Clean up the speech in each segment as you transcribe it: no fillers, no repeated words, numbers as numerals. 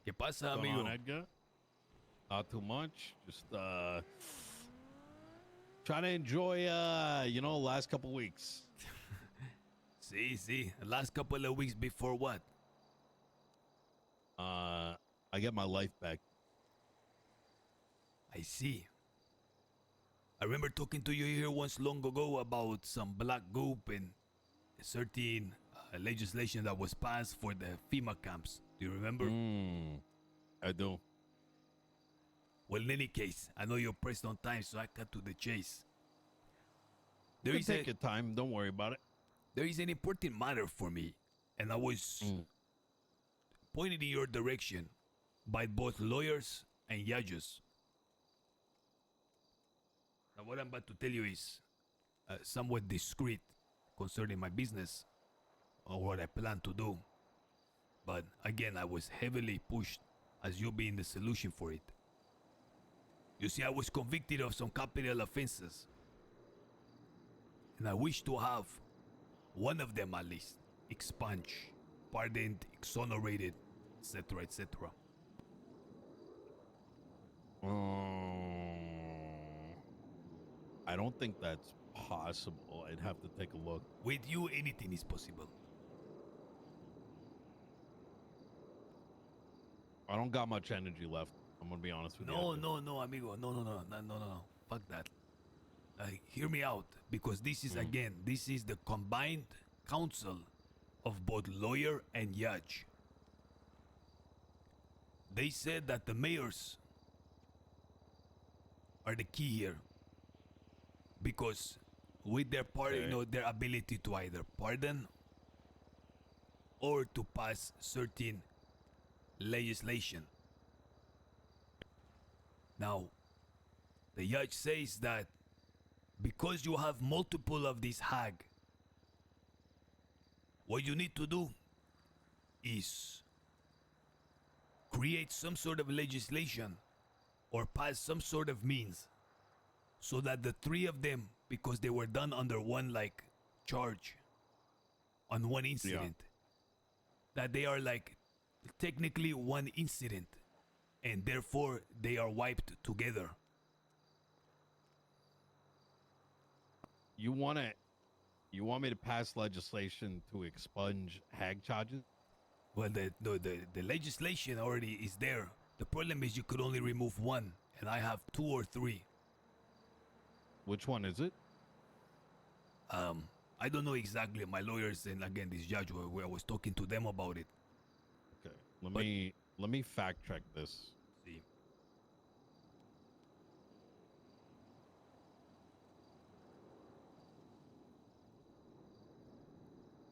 ¿Qué pasa, Going amigo? on, Edgar? Not too much. Just trying to enjoy last couple weeks. Sí. Last couple of weeks before what? I get my life back. I see. I remember talking to you here once long ago about some black goop and a certain legislation that was passed for the FEMA camps. Do you remember? I do. Well, in any case, I know you're pressed on time, so I cut to the chase. You can take your time. Don't worry about it. There is an important matter for me, and I was pointed in your direction by both lawyers and judges. Now, what I'm about to tell you is somewhat discreet concerning my business or what I plan to do. But again, I was heavily pushed as you being the solution for it. You see, I was convicted of some capital offenses, and I wish to have one of them at least expunged, pardoned, exonerated, etc., etc. I don't think that's possible. I'd have to take a look. With you, anything is possible. I don't got much energy left. I'm gonna be honest with you. No, amigo. No. Fuck that. Hear me out, because this is this is the combined counsel of both lawyer and judge. They said that the mayors are the key here, because with their their ability to either pardon or to pass certain legislation. Now, the judge says that because you have multiple of these hag, what you need to do is create some sort of legislation or pass some sort of means so that the three of them, because they were done under one charge on one incident, that they are technically one incident, and therefore they are wiped together. You want me to pass legislation to expunge hag charges? Well, the legislation already is there. The problem is you could only remove one, and I have two or three. Which one is it? I don't know exactly. My lawyers and again this judge, where I was talking to them about it. Okay, let me fact check this. See.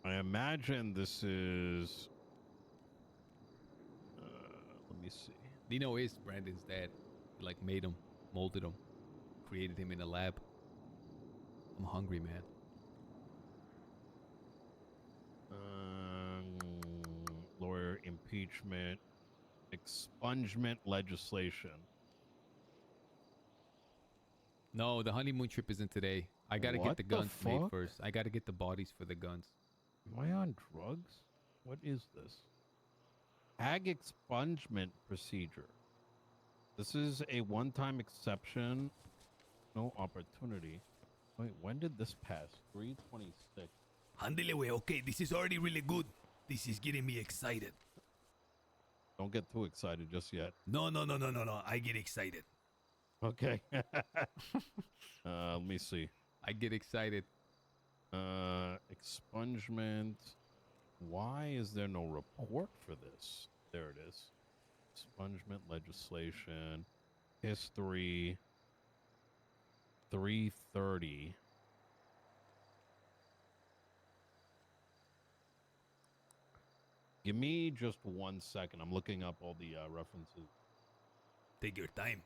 I imagine this is. Let me see. Nino is Brandon's dad. He made him, molded him, created him in a lab. I'm hungry, man. Lawyer impeachment, expungement legislation. No, the honeymoon trip isn't today. I gotta get the guns made first. I gotta get the bodies for the guns. Am I on drugs? What is this? Hag expungement procedure. This is a one-time exception. No opportunity. Wait, when did this pass? 326. Handle away. Okay, this is already really good. This is getting me excited. Don't get too excited just yet. No. I get excited. Okay. Let me see. I get excited. Expungement. Why is there no report for this? There it is. Expungement legislation. History. 330. Give me just 1 second. I'm looking up all the references. Take your time.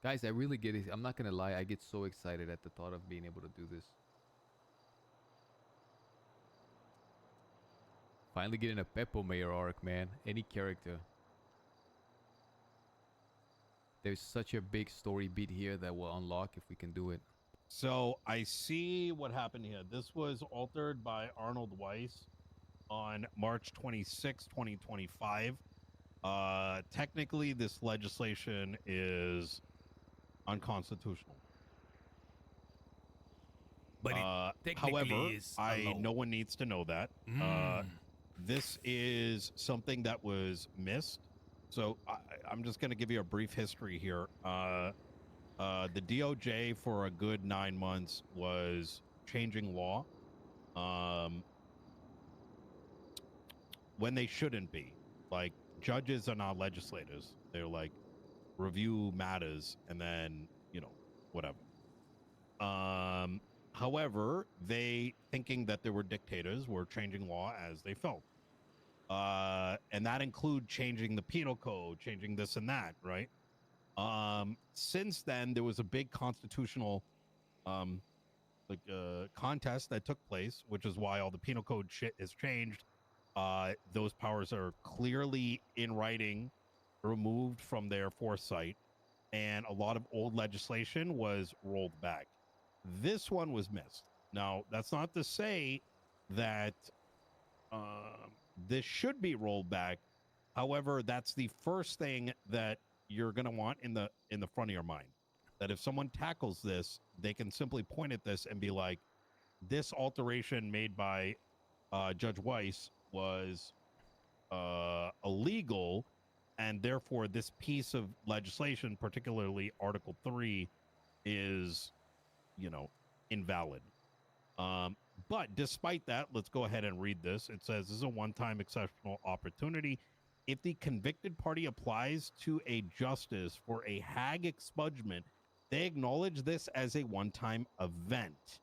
Guys, I really get it. I'm not gonna lie. I get so excited at the thought of being able to do this. Finally getting a Peppo Mayor arc, man. Any character. There's such a big story beat here that will unlock if we can do it. So I see what happened here. This was altered by Arnold Weiss on March 26, 2025. Technically, this legislation is unconstitutional. But it technically However, is a law. no one needs to know that. This is something that was missed. So I'm just going to give you a brief history here. The DOJ for a good 9 months was changing law when they shouldn't be. Like, judges are not legislators. They're like review matters and then, whatever. However, they, thinking that they were dictators, were changing law as they felt. And that include changing the penal code, changing this and that, right? Since then, there was a big constitutional contest that took place, which is why all the penal code shit is changed. Those powers are clearly in writing, removed from their foresight, and a lot of old legislation was rolled back. This one was missed. Now, that's not to say that this should be rolled back. However, that's the first thing that you're going to want in the front of your mind. That if someone tackles this, they can simply point at this and be like, this alteration made by Judge Weiss was illegal, and therefore this piece of legislation, particularly Article 3, is, invalid. But despite that, let's go ahead and read this. It says, this is a one-time exceptional opportunity. If the convicted party applies to a justice for a Hague expungement, they acknowledge this as a one-time event.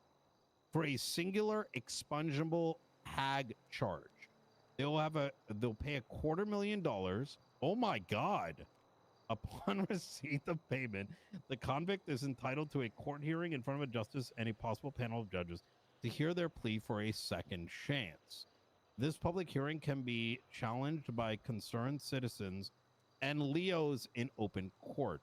For a singular expungible Hague charge, they'll pay $250,000. Oh my God. Upon receipt of payment, the convict is entitled to a court hearing in front of a justice and a possible panel of judges to hear their plea for a second chance. This public hearing can be challenged by concerned citizens and Leos in open court.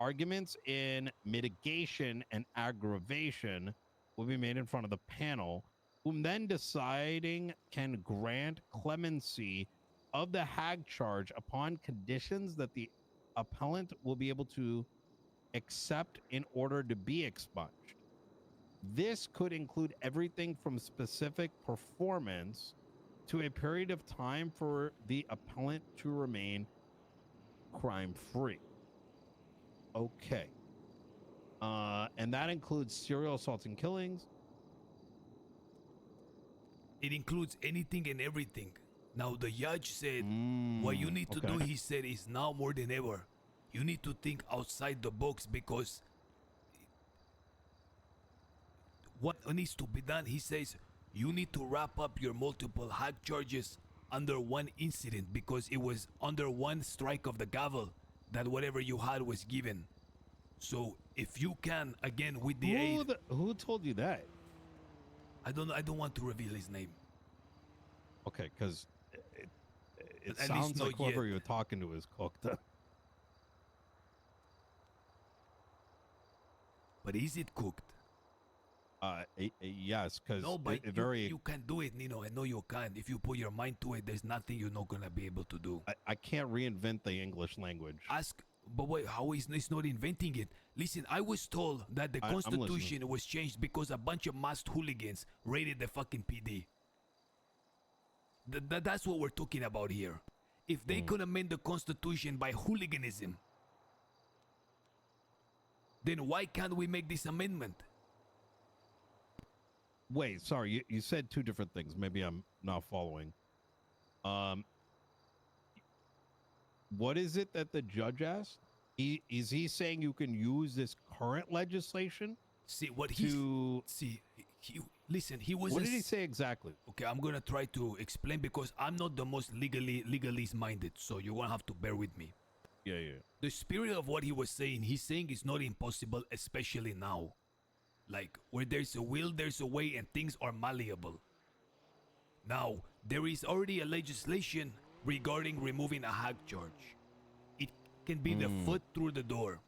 Arguments in mitigation and aggravation will be made in front of the panel, whom then deciding can grant clemency of the Hague charge upon conditions that the appellant will be able to accept in order to be expunged. This could include everything from specific performance to a period of time for the appellant to remain crime-free. Okay. And that includes serial assaults and killings. It includes anything and everything. Now, the judge said, what you need to do, he said, is now more than ever. You need to think outside the box, because what needs to be done, he says, you need to wrap up your multiple Hague charges under one incident, because it was under one strike of the gavel that whatever you had was given. So if you can, again, with the aid... Who told you that? I don't know. I don't want to reveal his name. Okay, because it At sounds least like not whoever yet. you're talking to is cooked. But is it cooked? Yes, because No, but you can do it, Nino. I know you can. If you put your mind to it, there's nothing you're not going to be able to do. I can't reinvent the English language. Ask, but wait, how is it's not inventing it? Listen, I was told that the Constitution was changed because a bunch of masked hooligans raided the fucking PD. That's what we're talking about here. If they could amend the Constitution by hooliganism, then why can't we make this amendment? Wait, sorry, you said two different things. Maybe I'm not following. What is it that the judge asked? Is he saying you can use this current legislation? See what listen. He was. What did he say exactly? Okay, I'm gonna try to explain because I'm not the most legalist minded, so you're gonna have to bear with me. Yeah. The spirit of what he was saying, he's saying it's not impossible, especially now. Like, where there's a will, there's a way, and things are malleable. Now, there is already a legislation regarding removing a hack charge. It can be the foot through the door.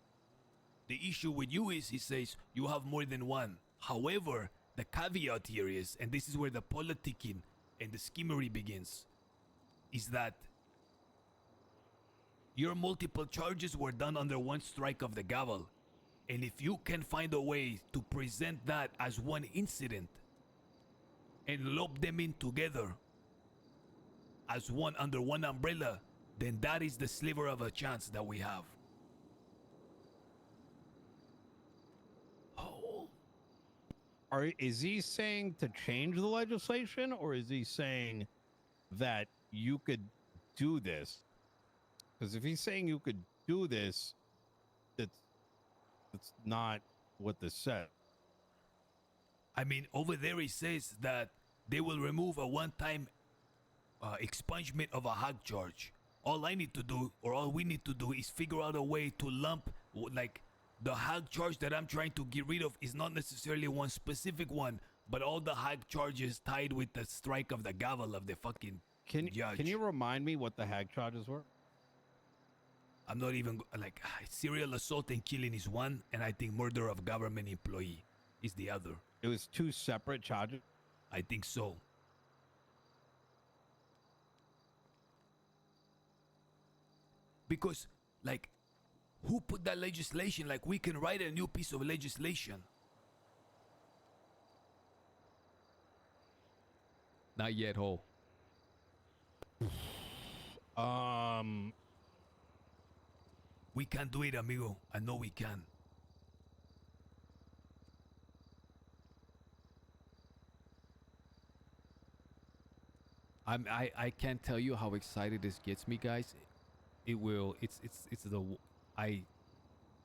The issue with you is, he says, you have more than one. However, the caveat here is, and this is where the politicking and the schemery begins, is that your multiple charges were done under one strike of the gavel. And if you can find a way to present that as one incident and lump them in together as one under one umbrella, then that is the sliver of a chance that we have. Oh, Is he saying to change the legislation, or is he saying that you could do this? Because if he's saying you could do this, that's not what this said. I mean, over there it says that they will remove a one-time expungement of a hack charge. All I need to do, or all we need to do, is figure out a way to lump, like, the hack charge that I'm trying to get rid of is not necessarily one specific one, but all the hack charges tied with the strike of the gavel of the fucking judge. Can you remind me what the hack charges were? I'm not even, like, serial assault and killing is one, and I think murder of government employee is the other. It was two separate charges. I think so. Because, like, who put that legislation? Like, we can write a new piece of legislation. Not yet, Ho. We can do it, amigo. I know we can. I can't tell you how excited this gets me, guys. It will. It's the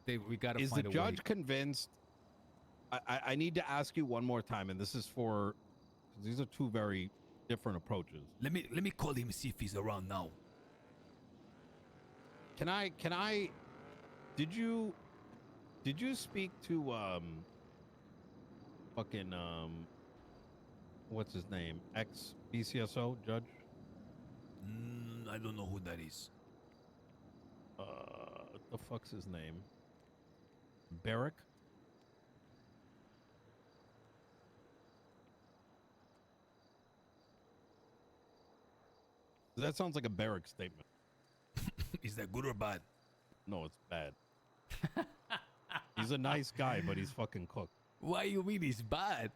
we gotta Is find the a judge way. convinced? I need to ask you one more time, and this is for, these are two very different approaches. Let me call him, see if he's around now. Can I did you speak to fucking what's his name, ex BCSO judge? I don't know who that is. What the fuck's his name? Barrick? That sounds like a Barrick statement. Is that good or bad? No, it's bad. He's a nice guy, but he's fucking cooked. Why you mean he's bad?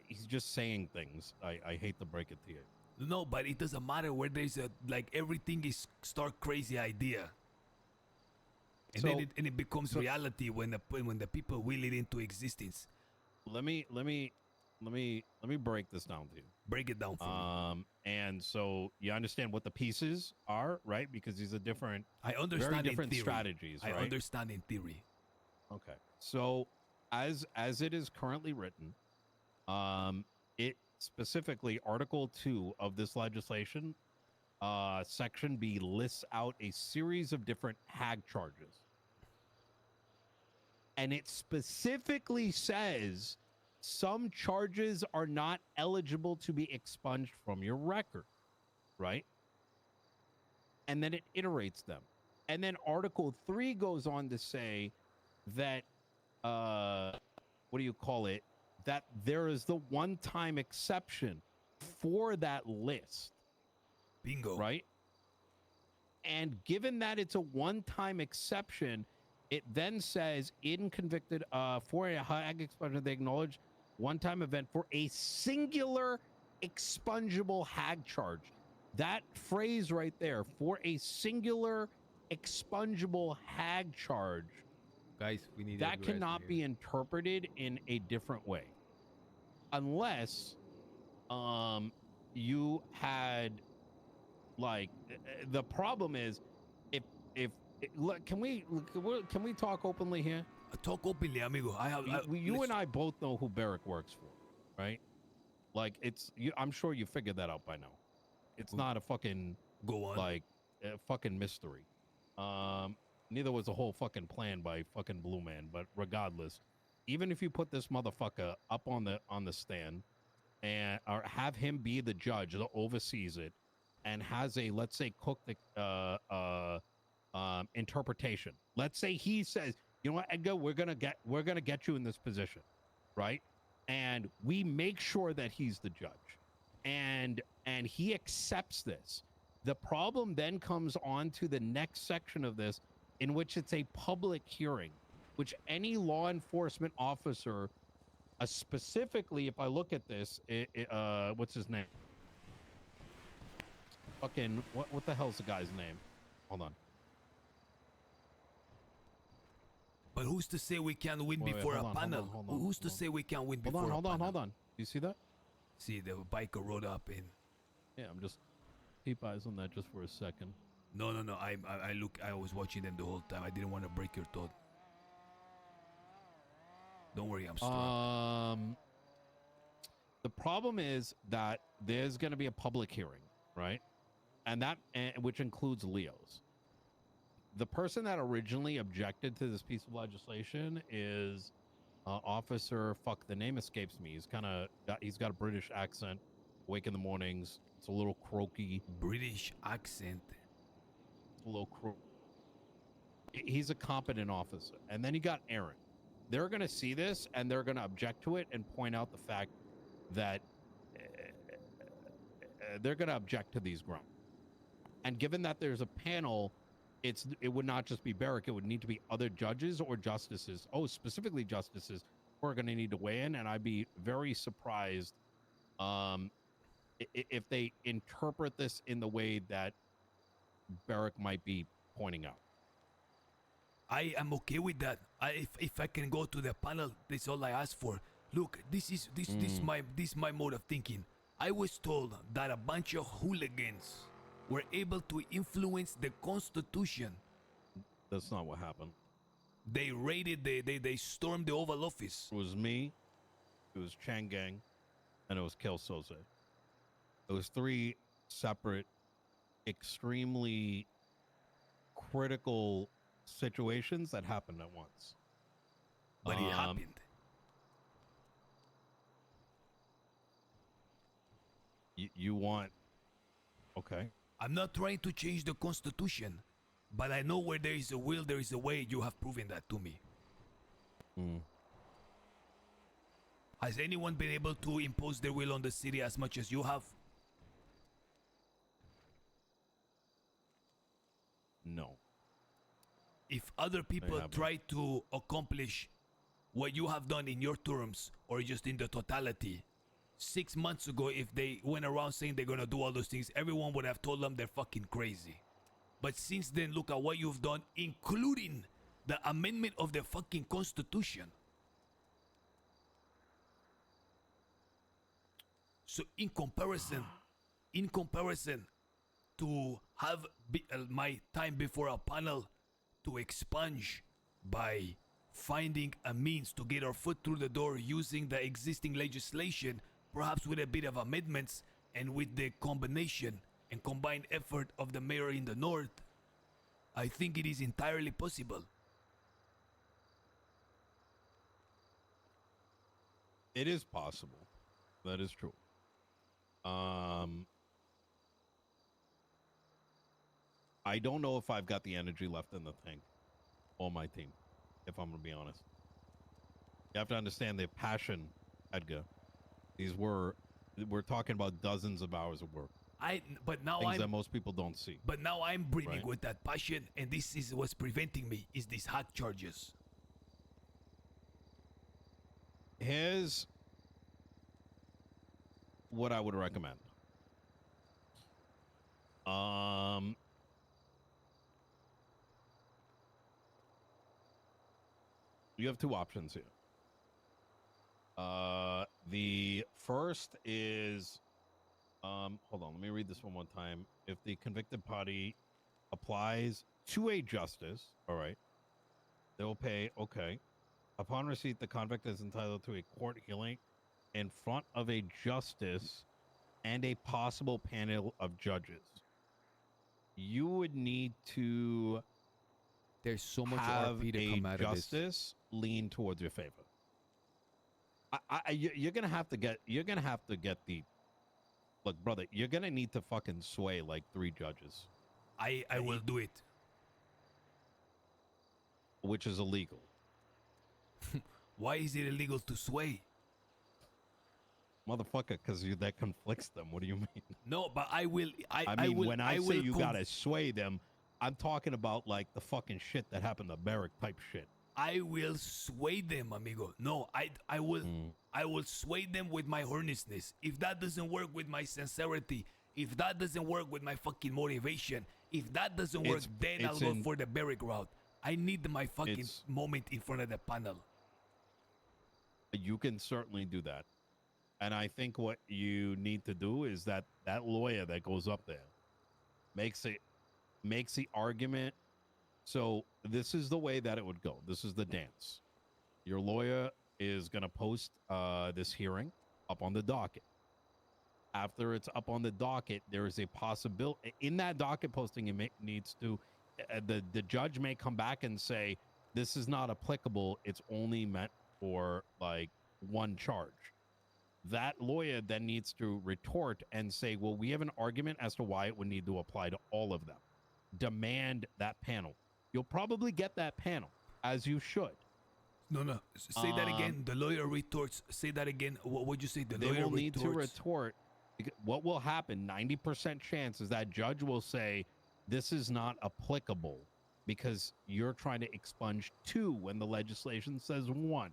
He's just saying things. I hate to break it to you. No, but it doesn't matter where there's a, like, everything is stark crazy idea. And then it becomes reality when the people will it into existence. Let me break this down to you. Break it down for me. And so you understand what the pieces are, right? Because these are different. I understand very different in theory. strategies. I right? understand in theory. Okay. So as it is currently written, it specifically Article 2 of this legislation, Section B lists out a series of different hag charges. And it specifically says some charges are not eligible to be expunged from your record, right? And then it iterates them. And then Article 3 goes on to say that, what do you call it? That there is the one-time exception for that list. Bingo. Right? And given that it's a one-time exception, it then says in convicted for a hag expungement, they acknowledge one-time event for a singular expungable hag charge. That phrase right there, for a singular expungable hag charge, Guys, we need that cannot be interpreted in a different way. Unless you had, like, the problem is if look, can we talk openly here? Talk openly, amigo. You and I both know who Barrick works for, right? Like, I'm sure you figured that out by now. It's not a fucking Go on. like a fucking mystery. Neither was the whole fucking plan by fucking Blue Man, but regardless, even if you put this motherfucker up on the stand and or have him be the judge that oversees it and has a, let's say, cooked interpretation. Let's say he says, you know what, Edgar, we're gonna get you in this position, right? And we make sure that he's the judge, and he accepts this. The problem then comes on to the next section of this, in which it's a public hearing, which any law enforcement officer, specifically, if I look at this, what's his name? Fucking what the hell's the guy's name? Hold on. But who's to say we can't win Wait, before hold a on, panel? hold on, Who's to hold on. say we can't win before Hold a panel? on. You see that? See, the biker rode up in. Yeah, I'm just keep eyes on that just for a second. No. I was watching them the whole time. I didn't want to break your thought. Don't worry, I'm strong. The problem is that there's going to be a public hearing, right? And that, which includes Leo's. The person that originally objected to this piece of legislation is Officer. Fuck, the name escapes me. He's got a British accent. Wake in the mornings. It's a little croaky. British accent. A little He's a competent officer. And then you got Aaron. They're going to see this and they're going to object to it and point out the fact that they're going to object to these grounds. And given that there's a panel, it would not just be Barrick. It would need to be other judges or justices. Oh, specifically justices who are going to need to weigh in. And I'd be very surprised if they interpret this in the way that Barrick might be pointing out. I am okay with that. If I can go to the panel, that's all I ask for. Look, this is my mode of thinking. I was told that a bunch of hooligans were able to influence the Constitution. That's not what happened. They raided, they stormed the Oval Office. It was me, it was Chang Gang, and it was Kel Soze. It was three separate, extremely critical situations that happened at once. But it happened. You want... Okay. I'm not trying to change the Constitution, but I know where there is a will, there is a way. You have proven that to me. Has anyone been able to impose their will on the city as much as you have? No. If other people try to accomplish what you have done in your terms or just in the totality, 6 months ago, if they went around saying they're gonna do all those things, everyone would have told them they're fucking crazy. But since then, look at what you've done, including the amendment of the fucking Constitution. So in comparison to have my time before a panel to expunge by finding a means to get our foot through the door using the existing legislation, perhaps with a bit of amendments and with the combination and combined effort of the mayor in the north, I think it is entirely possible. It is possible. That is true. I don't know if I've got the energy left in the tank on my team, if I'm going to be honest. You have to understand the passion, Edgar. We're talking about dozens of hours of work. But now things that most people don't see. But now I'm breathing with that passion, and this is what's preventing me, is these hack charges. Here's what I would recommend. You have two options here. The first is, hold on, let me read this one more time. If the convicted party applies to a justice, all right, they will pay, okay. Upon receipt, the convict is entitled to a court hearing in front of a justice and a possible panel of judges. you would need to There's so much have RP to a come out of this. justice lean towards your favor. You're gonna have to get. You're gonna have to get the. Look, brother, you're gonna need to fucking sway like 3 judges, I will do it. which is illegal. Why is it illegal to sway? Motherfucker, because that conflicts them. What do you mean? No, but I will. I mean, when I say you gotta sway them, I'm talking about like the fucking shit that happened to Barrick type shit. I will sway them, amigo. No, I will I will sway them with my earnestness. If that doesn't work with my sincerity, if that doesn't work with my fucking motivation, if that doesn't work, then I'll go for the Barrick route. I need my fucking moment in front of the panel. You can certainly do that. And I think what you need to do is that lawyer that goes up there makes the argument. So this is the way that it would go. This is the dance. Your lawyer is going to post this hearing up on the docket. After it's up on the docket, there is a possibility in that docket posting. It needs to the judge may come back and say this is not applicable. It's only meant for like one charge. That lawyer then needs to retort and say, well, we have an argument as to why it would need to apply to all of them. Demand that panel. You'll probably get that panel, as you should. No. Say that again. The lawyer retorts. Say that again. What would you say? The They lawyer will need to retorts. retort. What will happen, 90% chance, is that judge will say, this is not applicable because you're trying to expunge 2 when the legislation says 1.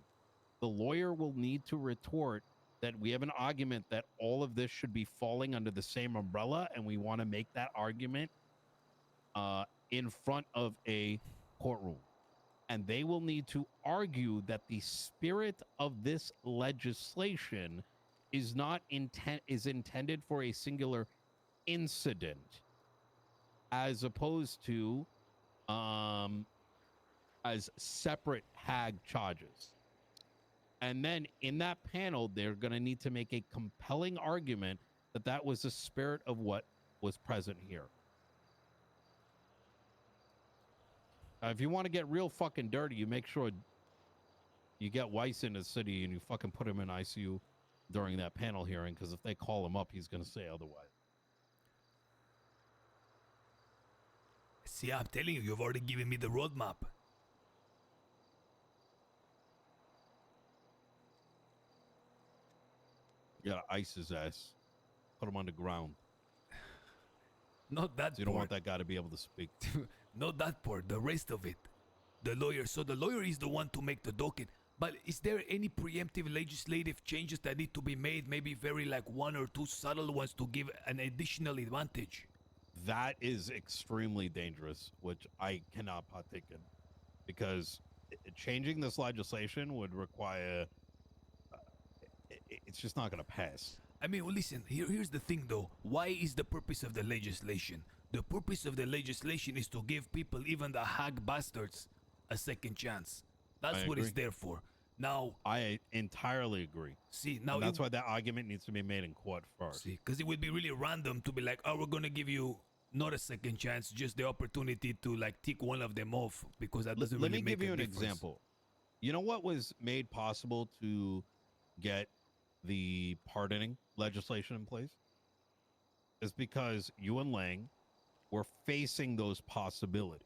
The lawyer will need to retort that we have an argument that all of this should be falling under the same umbrella, and we want to make that argument in front of a courtroom. And they will need to argue that the spirit of this legislation is not intended for a singular incident, as opposed to as separate Hag charges. And then in that panel, they're going to need to make a compelling argument that that was the spirit of what was present here. If you want to get real fucking dirty, you make sure you get Weiss in the city and you fucking put him in ICU during that panel hearing, because if they call him up, he's going to say otherwise. See, I'm telling you, you've already given me the roadmap. You gotta ice his ass. Put him on the ground. Not that So you don't part. want that guy to be able to speak. Not that part. The rest of it. The lawyer. So the lawyer is the one to make the docket. But is there any preemptive legislative changes that need to be made? Maybe very like 1 or 2 subtle ones to give an additional advantage. That is extremely dangerous, which I cannot partake in, because changing this legislation would require. It's just not going to pass. I mean, well, listen, here's the thing though. Why is the purpose of the legislation? The purpose of the legislation is to give people, even the hag bastards, a second chance. That's what it's there for. Now, I entirely agree. See, now and that's why that argument needs to be made in court first. See, because it would be really random to be like, oh, we're going to give you not a second chance, just the opportunity to like tick one of them off, because that doesn't really make a difference. Let me give you an example. You know what was made possible to get the pardoning legislation in place? Is because you and Lang were facing those possibilities.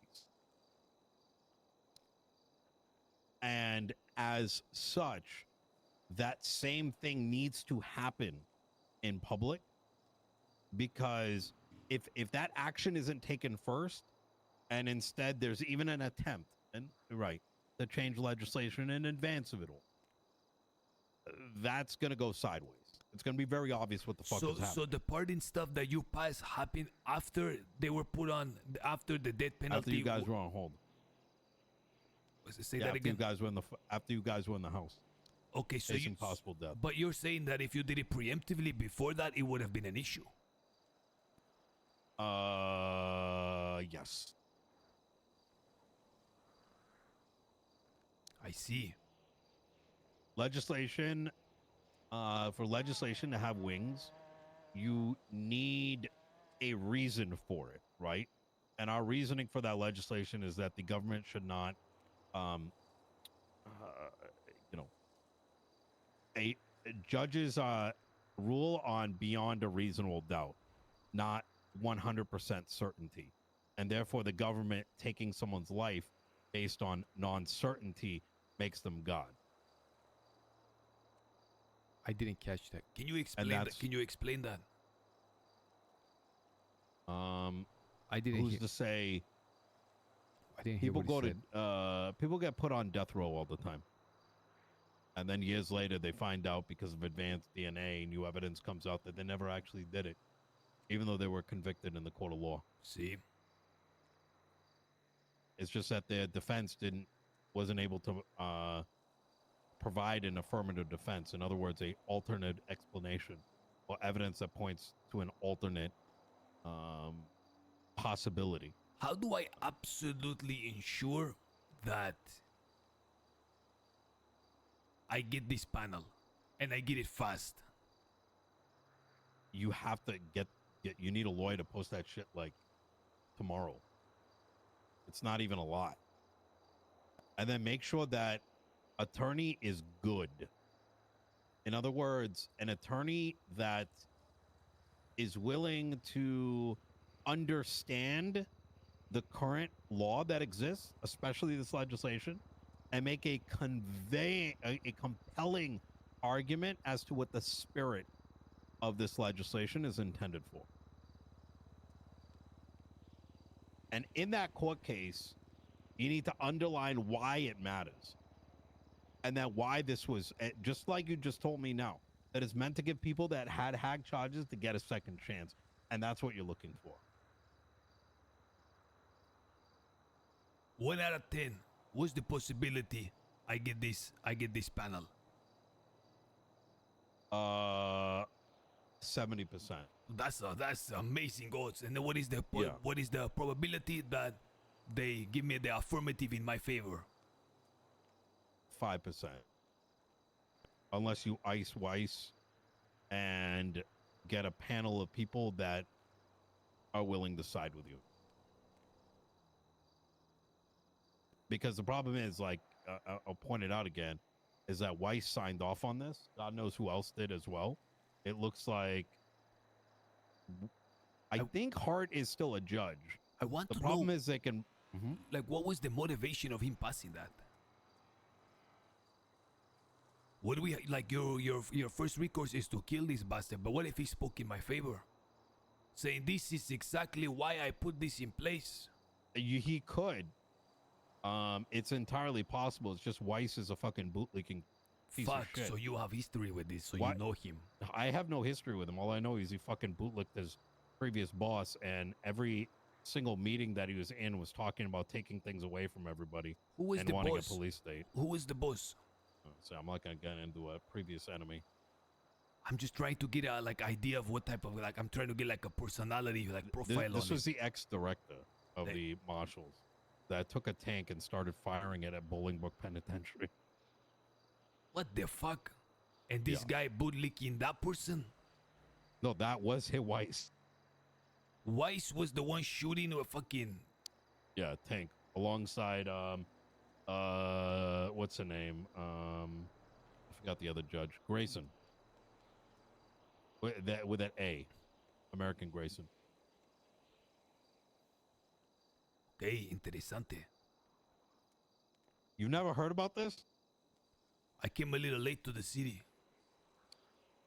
And as such, that same thing needs to happen in public, because if that action isn't taken first, and instead there's even an attempt, and to change legislation in advance of it all, that's going to go sideways. It's going to be very obvious what the fuck is happening. So the pardon stuff that you passed happened after they were put on, after the death penalty. After you guys were on hold. Say that again. After you guys were in the house. Okay, so facing possible death. But you're saying that if you did it preemptively before that, it would have been an issue. Yes. I see. Legislation, for legislation to have wings, you need a reason for it, right? And our reasoning for that legislation is that the government should not, um, you know, a judges rule on beyond a reasonable doubt, not 100% certainty, and therefore the government taking someone's life based on non-certainty makes them God. I didn't catch that. Can you explain that? Can you explain that? I didn't Who's hear. to say? I didn't hear People what he go said. to people get put on death row all the time, and then years later they find out because of advanced DNA, new evidence comes out that they never actually did it, even though they were convicted in the court of law. See? It's just that their defense wasn't able to provide an affirmative defense. In other words, a alternate explanation or evidence that points to an alternate possibility. How do I absolutely ensure that I get this panel and I get it fast? You have to get you need a lawyer to post that shit like tomorrow. It's not even a lot. And then make sure that attorney is good. In other words, an attorney that is willing to understand the current law that exists, especially this legislation, and make a compelling argument as to what the spirit of this legislation is intended for. And in that court case, you need to underline why it matters. And that why this was, just like you just told me now, that it's meant to give people that had hag charges to get a second chance. And that's what you're looking for. 1 out of 10. What's the possibility I get this panel? 70%. That's amazing odds. And then what is the probability that they give me the affirmative in my favor? 5%. Unless you ice Weiss and get a panel of people that are willing to side with you. Because the problem is, like, I'll point it out again, is that Weiss signed off on this. God knows who else did as well. It looks like, I think Hart is still a judge. I want the to problem know, is they can, like, what was the motivation of him passing that? What do we, like, your first recourse is to kill this bastard, but what if he spoke in my favor? Saying this is exactly why I put this in place. He could. It's entirely possible. It's just Weiss is a fucking bootlicking piece of shit. So you have history with this, so What? you know him. I have no history with him. All I know is he fucking bootlicked his previous boss, and every single meeting that he was in was talking about taking things away from everybody Who is and the wanting boss? a police state. Who is the boss? So I'm not gonna get into a previous enemy. I'm just trying to get a idea of what type of I'm trying to get like a personality profile This on was it. the ex-director of the marshals that took a tank and started firing it at Bolingbrook Penitentiary. What the fuck? And this guy bootlicking that person? No, that was his Weiss. Weiss was the one shooting a fucking tank alongside what's her name? I forgot the other judge. Grayson. With that A. American Grayson. Okay, interesante. You've never heard about this? I came a little late to the city.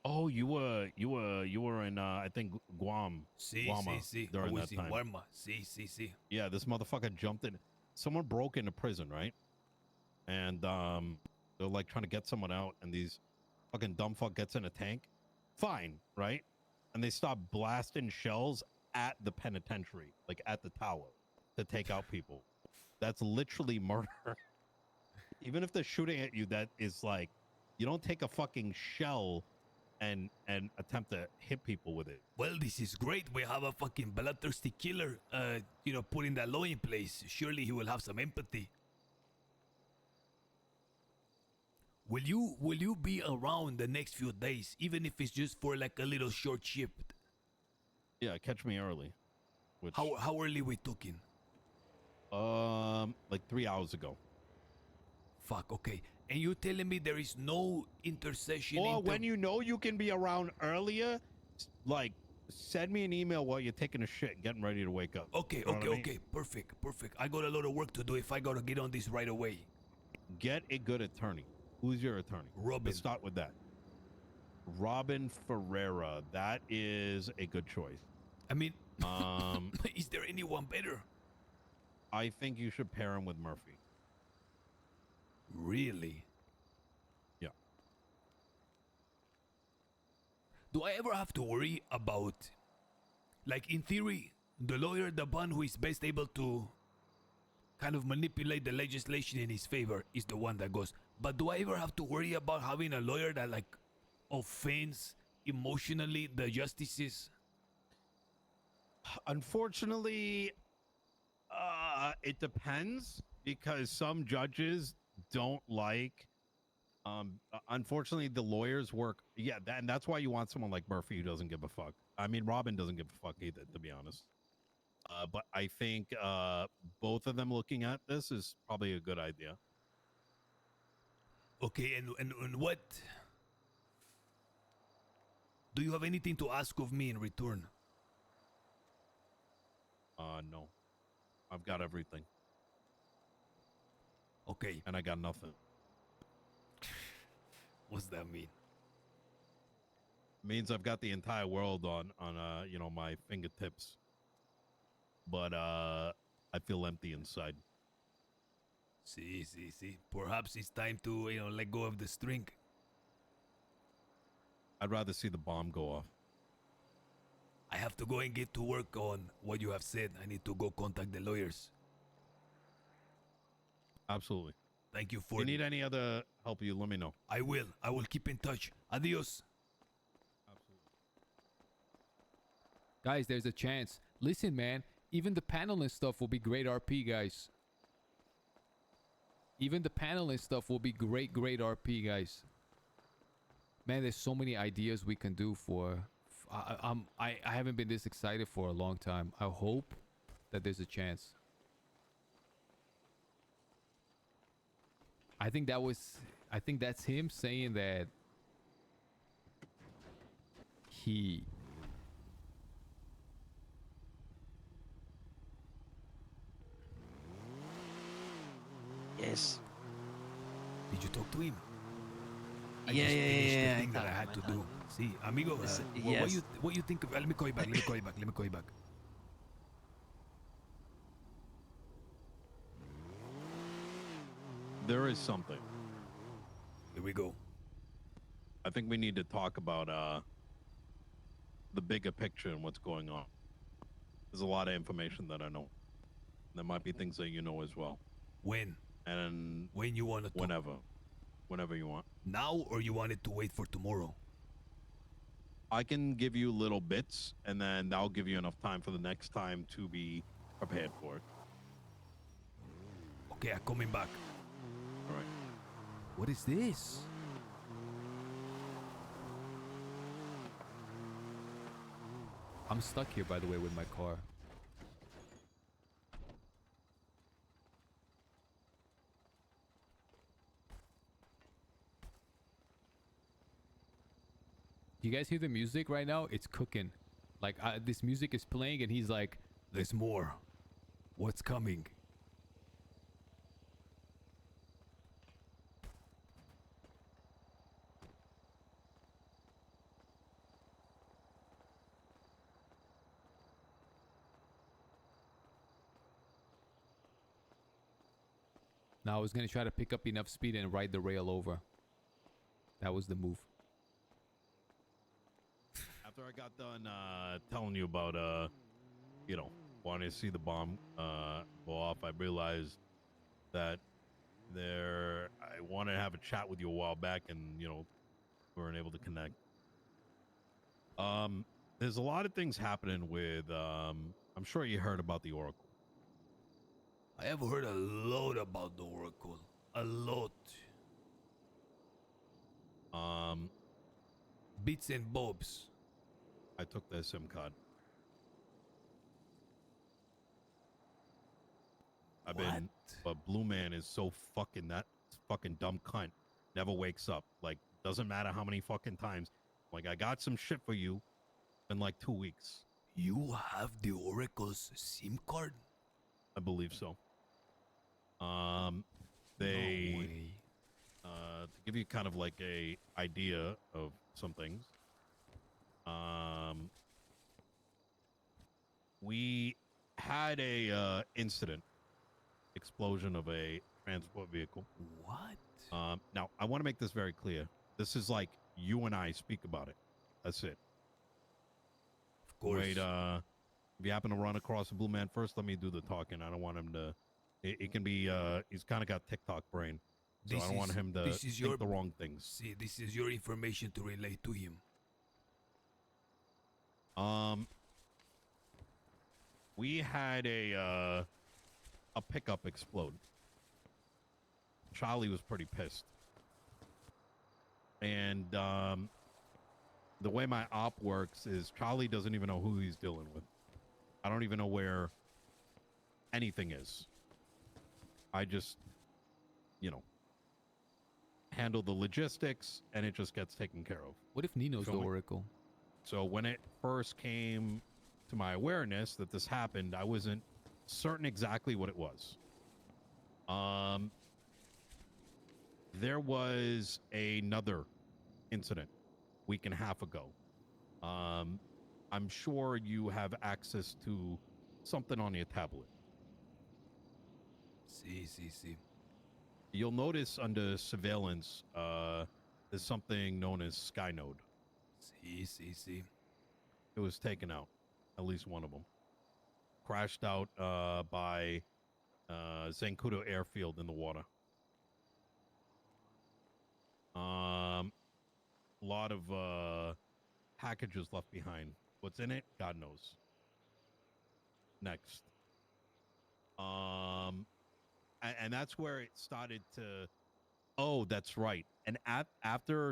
Oh, you were in I think Guam. Guama Sí. I during was that in time. Guarma. Sí. Yeah, this motherfucker jumped in. Someone broke into prison, right? And they're like trying to get someone out, and these fucking dumb fuck gets in a tank. Fine, right? And they stop blasting shells at the penitentiary, like at the tower, to take out people. That's literally murder. Even if they're shooting at you, that is like, you don't take a fucking shell and attempt to hit people with it. Well, this is great. We have a fucking bloodthirsty killer, putting that law in place. Surely he will have some empathy. Will you be around the next few days, even if it's just for like a little short shift? Yeah, catch me early which How early we talking? like 3 hours ago. Fuck. Okay. And you telling me there is no intercession? Or when you know you can be around earlier, like send me an email while you're taking a shit and getting ready to wake up. Okay. You know what Okay. I mean? Okay. Perfect. Perfect. I got a lot of work to do if I gotta get on this right away. Get a good attorney. Who's your attorney? Robin. Let's start with that. Robin Ferreira. That is a good choice. I mean, Um, is there anyone better? I think you should pair him with Murphy. Really? Yeah. Do I ever have to worry about, like in theory, the lawyer, the one who is best able to kind of manipulate the legislation in his favor is the one that goes. But do I ever have to worry about having a lawyer that like offends emotionally the justices? Unfortunately, it depends because some judges don't like. Unfortunately, the lawyers work. Yeah, and that's why you want someone like Murphy who doesn't give a fuck. I mean, Robin doesn't give a fuck either, to be honest. But I think both of them looking at this is probably a good idea. Okay, and what? Do you have anything to ask of me in return? No, I've got everything, Okay, and I got nothing. what's that mean? Means I've got the entire world on my fingertips, but I feel empty inside. See. Perhaps it's time to, let go of the string. I'd rather see the bomb go off. I have to go and get to work on what you have said. I need to go contact the lawyers. Absolutely. Thank you If for you need any other help, you let me know. I will keep in touch. Adios. Absolutely. Guys, there's a chance. Listen, man. Even the panel and stuff will be great RP, guys. Even the panel and stuff will be great RP, guys. Man, there's so many ideas we can do for. I haven't been this excited for a long time. I hope that there's a chance. I think that's him saying that he. Yes. Did you talk to him? I Yeah, just yeah, finished yeah, the I thing that I talked had to to him, do. See, amigo, Listen, what yes. you think of? Let me call you back. Let me call you back. There is something. Here we go. I think we need to talk about the bigger picture and what's going on. There's a lot of information that I know. There might be things that you know as well. When And you want to talk? whenever you want. Now, or you want it to wait for tomorrow? I can give you little bits, and then that'll give you enough time for the next time to be prepared for it. Okay, I'm coming back. All right. What is this? I'm stuck here, by the way, with my car. Do you guys hear the music right now? It's cooking. Like, this music is playing and he's like, There's more. What's coming? now I was going to try to pick up enough speed and ride the rail over. That was the move. After I got done telling you about, wanting to see the bomb go off, I realized that I wanted to have a chat with you a while back, and we weren't able to connect. There's a lot of things happening with. I'm sure you heard about the Oracle. I have heard a lot about the Oracle. A lot. Bits and bobs. I took their SIM card. I've What? been, but Blue Man is so fucking that fucking dumb cunt. Never wakes up. Like, doesn't matter how many fucking times. Like, I got some shit for you in like 2 weeks. You have the Oracle's SIM card? I believe so. No They way. to give you kind of like a idea of some things. We had a incident, explosion of a transport vehicle. What? Now I want to make this very clear. This is like you and I speak about it. That's it. Of course. Wait, if you happen to run across a Blue Man first, let me do the talking. I don't want him to. It can be. He's kind of got TikTok brain, so I don't want him to think the wrong things. See, this is your information to relay to him. We had a pickup explode. Charlie was pretty pissed, and the way my op works is Charlie doesn't even know who he's dealing with. I don't even know where anything is. I just, handle the logistics, and it just gets taken care of. What if Nino's the Feel me? Oracle? So when it first came to my awareness that this happened, I wasn't certain exactly what it was. There was another incident week and a half ago. I'm sure you have access to something on your tablet. See. You'll notice under surveillance, there's something known as Skynode. See. It was taken out, at least one of them. Crashed out by Zancudo Airfield in the water. A lot of packages left behind. What's in it? God knows. Next. And that's where it started to. Oh, that's right. And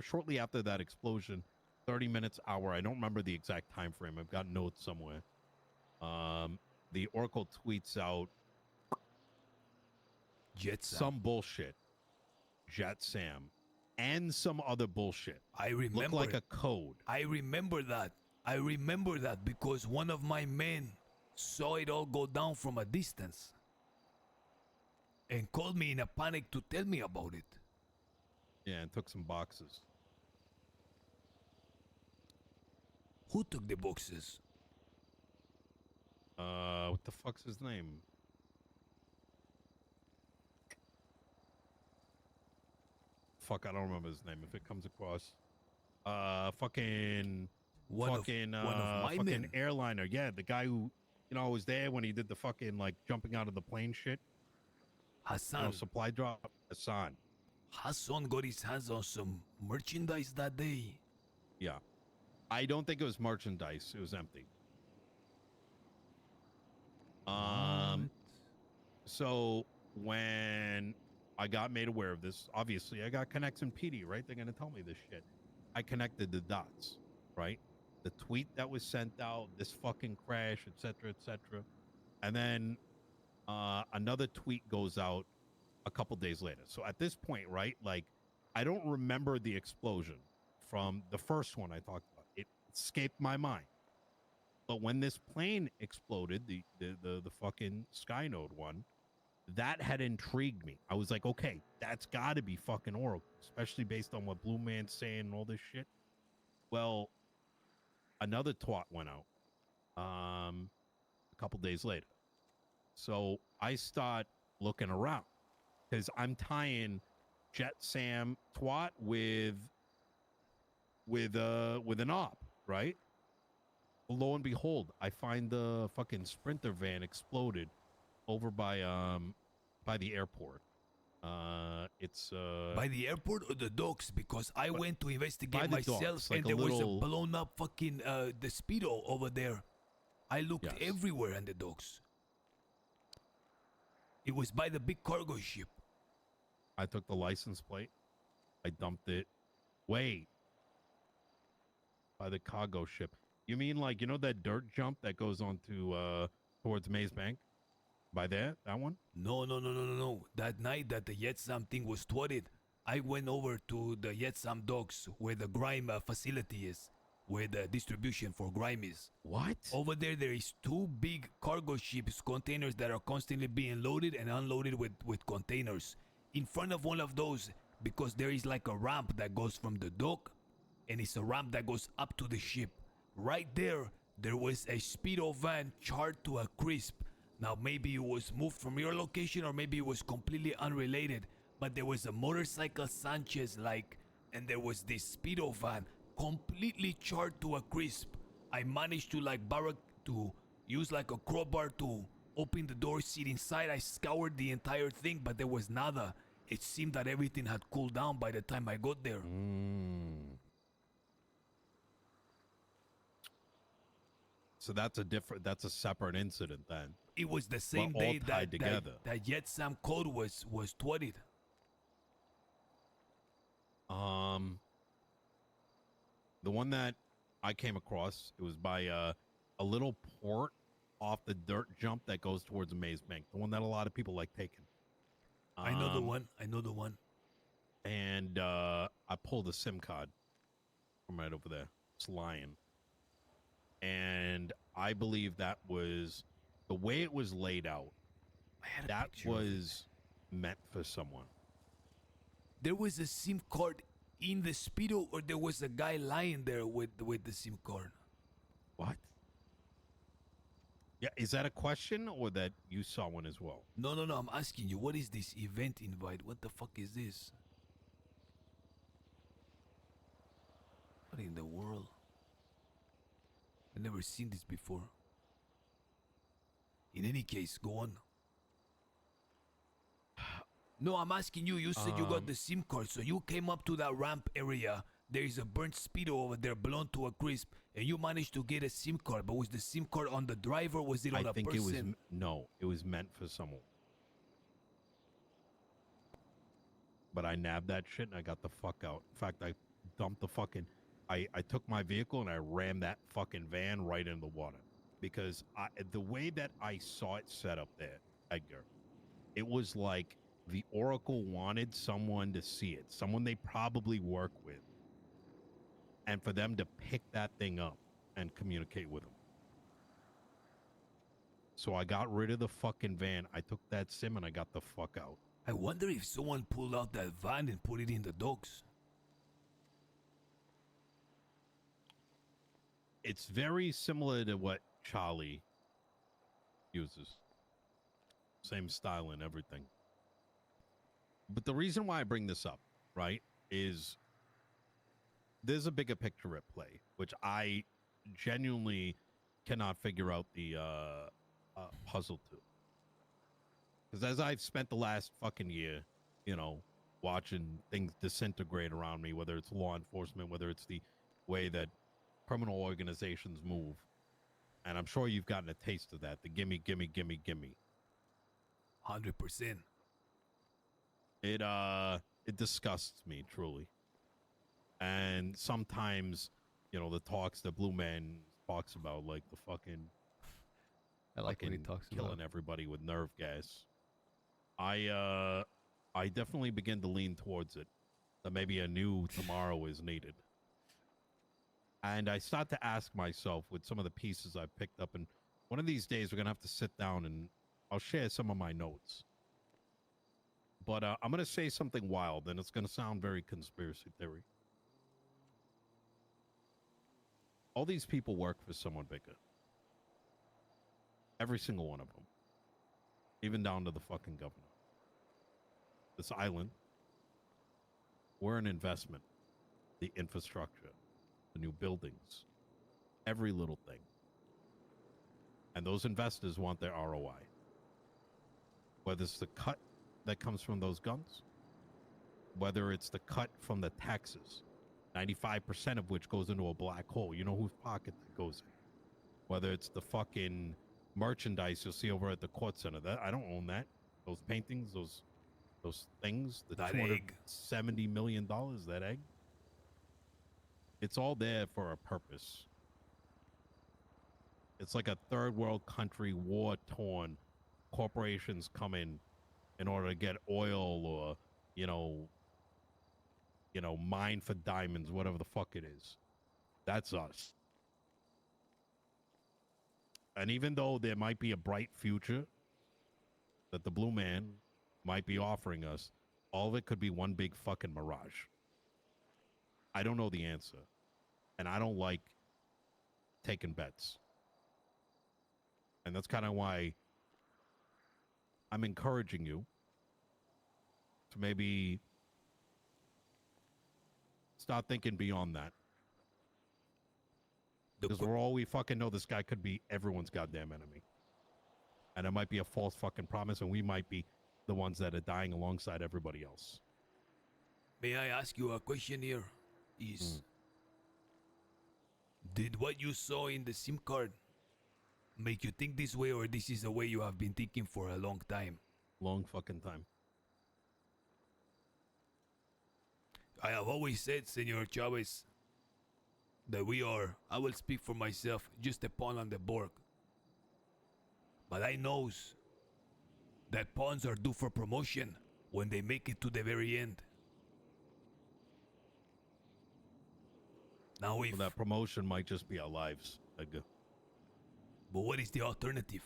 shortly after that explosion, 30 minutes, hour. I don't remember the exact time frame. I've got notes somewhere. The Oracle tweets out some bullshit. Jet Sam. And some other bullshit. I remember. Looked like a code. I remember that because one of my men saw it all go down from a distance and called me in a panic to tell me about it. Yeah, and took some boxes. Who took the boxes? What the fuck's his name? Fuck, I don't remember his name. If it comes across, fucking One of my fucking men. airliner. Yeah, the guy who, was there when he did the fucking like jumping out of the plane shit. Hassan. Supply drop. Hassan got his hands on some merchandise that day. Yeah, I don't think it was merchandise. It was empty. So when I got made aware of this, obviously I got connects in PD, right? They're gonna tell me this shit. I connected the dots, right? The tweet that was sent out, this fucking crash, etc., etc., and then another tweet goes out a couple days later. So at this point, right, like I don't remember the explosion from the first one I talked about. It escaped my mind. But when this plane exploded, the fucking Skynode one, that had intrigued me. I was like, okay, that's got to be fucking Oracle, especially based on what Blue Man's saying and all this shit. Well, another twat went out a couple days later. So I start looking around because I'm tying Jet Sam twat with an op, right? Lo and behold, I find the fucking Sprinter van exploded over by the airport. It's By the airport or the docks? Because I went to investigate myself, docks, like and a there was little- a blown up fucking the Speedo over there. I looked Yes. everywhere in the docks. It was by the big cargo ship. I took the license plate. I dumped it. Wait. By the cargo ship. You mean like, that dirt jump that goes on to towards Maze Bank? By that one? No, no, no, no, no, no. That night that the Yetsam thing was thwarted, I went over to the Yetsam docks where the grime facility is, where the distribution for grime is. What? Over there is two big cargo ships, containers that are constantly being loaded and unloaded with containers. In front of one of those, because there is like a ramp that goes from the dock, and it's a ramp that goes up to the ship. Right there was a speedo van charred to a crisp. Now maybe it was moved from your location or maybe it was completely unrelated, but there was a motorcycle Sanchez like, and there was this speedo van completely charred to a crisp. I managed to to use like a crowbar to open the door seat inside. I scoured the entire thing, but there was nada. It seemed that everything had cooled down by the time I got there. So that's a separate incident then. It was the same all day tied together. that Yetsam code was thwarted. The one that I came across, it was by a little port off the dirt jump that goes towards the Maze Bank. The one that a lot of people like taking. I know the one. I know the one. And I pulled a SIM card from right over there. It's lying. And I believe that was the way it was laid out. That was meant for someone. There was a SIM card in the speedo, or there was a guy lying there with the SIM card. What? Yeah, is that a question or that you saw one as well? No, I'm asking you, what is this event invite? What the fuck is this? What in the world? I've never seen this before. In any case, go on. No, I'm asking you. You said you got the SIM card, so you came up to that ramp area. There is a burnt speedo over there, blown to a crisp, and you managed to get a SIM card. But was the SIM card on the driver? Was it on a person? I think it was no. It was meant for someone. But I nabbed that shit and I got the fuck out. In fact, I dumped the fucking. I took my vehicle and I rammed that fucking van right in the water because the way that I saw it set up there, Edgar, it was like the Oracle wanted someone to see it, someone they probably work with, and for them to pick that thing up and communicate with them. So I got rid of the fucking van. I took that SIM and I got the fuck out. I wonder if someone pulled out that van and put it in the docks. It's very similar to what Charlie uses. Same style and everything. But the reason why I bring this up, right, is there's a bigger picture at play, which I genuinely cannot figure out the puzzle to. Because as I've spent the last fucking year, you know, watching things disintegrate around me, whether it's law enforcement, whether it's the way that criminal organizations move, and I'm sure you've gotten a taste of that, the gimme, gimme, gimme, gimme. 100%. It disgusts me, truly. And sometimes, you know, the talks that Blue Man talks about, like the fucking... I like when he talks about killing everybody with nerve gas. I definitely begin to lean towards it, that maybe a new tomorrow is needed. And I start to ask myself with some of the pieces I've picked up, and one of these days we're going to have to sit down and I'll share some of my notes. But I'm going to say something wild, and it's going to sound very conspiracy theory. All these people work for someone bigger. Every single one of them. Even down to the fucking governor. This island, we're an investment. The infrastructure, the new buildings, every little thing. And those investors want their ROI. Whether it's the cut that comes from those guns, whether it's the cut from the taxes, 95% of which goes into a black hole. You know whose pocket that goes in. Whether it's the fucking merchandise you'll see over at the Court Center. That I don't own that. Those paintings, those things, the $270 million, that egg. It's all there for a purpose. It's like a third world country, war-torn corporations come in order to get oil or, you know, mine for diamonds, whatever the fuck it is. That's us. And even though there might be a bright future that the Blue Man might be offering us, all of it could be one big fucking mirage. I don't know the answer. And I don't like taking bets. And that's kind of why I'm encouraging you to maybe start thinking beyond that. Because for all we fucking know, this guy could be everyone's goddamn enemy. And it might be a false fucking promise, and we might be the ones that are dying alongside everybody else. May I ask you a question here? Did what you saw in the SIM card make you think this way, or this is the way you have been thinking for a long time? Long fucking time. I have always said, Senor Chavez, that we are, I will speak for myself, just a pawn on the board. But I knows that pawns are due for promotion when they make it to the very end. Now if... Well, that promotion might just be our lives, Edgar. But what is the alternative?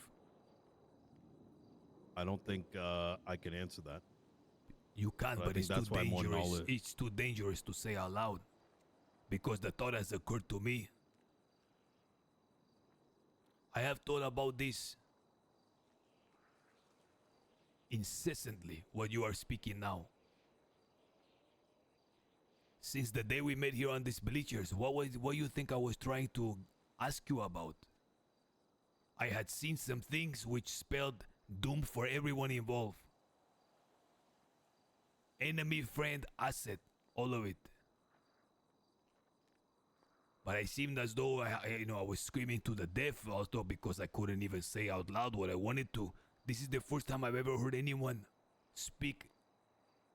I don't think I can answer that. You can, but it's too that's why dangerous. It's too dangerous to say out loud. Because the thought has occurred to me. I have thought about this incessantly, what you are speaking now. Since the day we met here on these bleachers, what you think I was trying to ask you about? I had seen some things which spelled doom for everyone involved. Enemy, friend, asset, all of it. But I seemed as though I was screaming to the death, also because I couldn't even say out loud what I wanted to. This is the first time I've ever heard anyone speak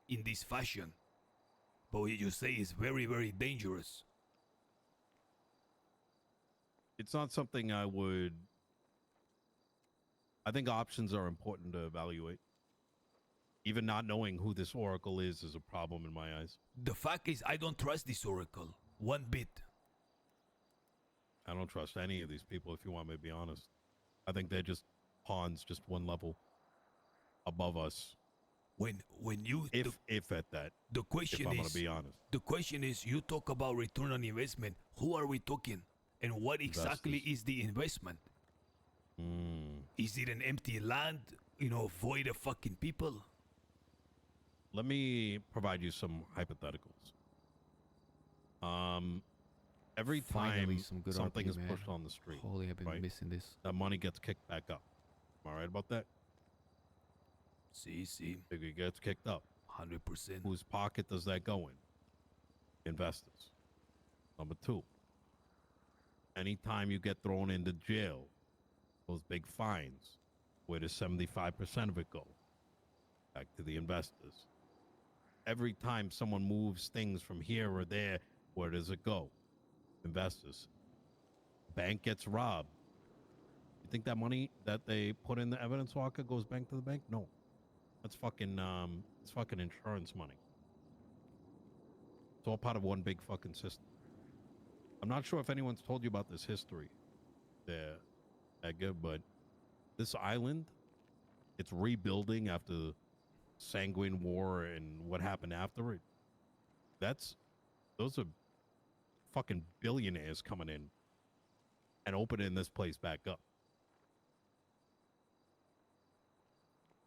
in this fashion. But what you say is very, very dangerous. It's not something I think options are important to evaluate. Even not knowing who this oracle is a problem in my eyes. The fact is, I don't trust this oracle one bit. I don't trust any of these people, if you want me to be honest. I think they're just pawns, just one level above us. When you... If at that. The question if I'm is... going to be honest. The question is, you talk about return on investment. Who are we talking? And what exactly is the investment? Is it an empty land, void of fucking people? Let me provide you some hypotheticals. Every time something is pushed on the street, Holy, I've been missing this. That money gets kicked back up. Am I right about that? See. It gets kicked up. 100%. Whose pocket does that go in? Investors. Number two, anytime you get thrown into jail, those big fines, where does 75% of it go? Back to the investors. Every time someone moves things from here or there, where does it go? Investors. Bank gets robbed. You think that money that they put in the evidence locker goes back to the bank? No. That's fucking insurance money. It's all part of one big fucking system. I'm not sure if anyone's told you about this history there, Edgar, but this island, it's rebuilding after the Sanguine War and what happened after it. Those are fucking billionaires coming in and opening this place back up.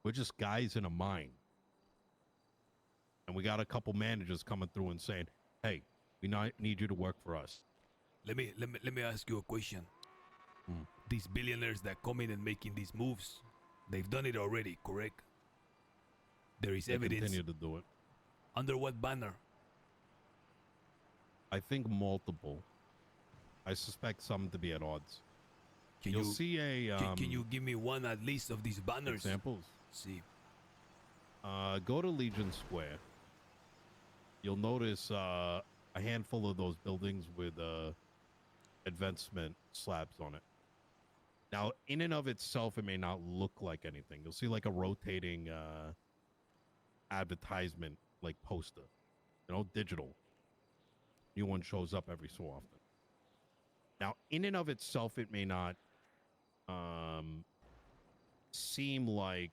We're just guys in a mine. And we got a couple managers coming through and saying, hey, we need you to work for us. Let me ask you a question. These billionaires that come in and making these moves, they've done it already, correct? There is evidence. Continue to do it. Under what banner? I think multiple. I suspect some to be at odds. Can you give me one at least of these banners? Examples? See. Go to Legion Square. You'll notice a handful of those buildings with advancement slabs on it. Now, in and of itself, it may not look like anything. You'll see like a rotating advertisement, like poster, digital. New one shows up every so often. Now, in and of itself, it may not seem like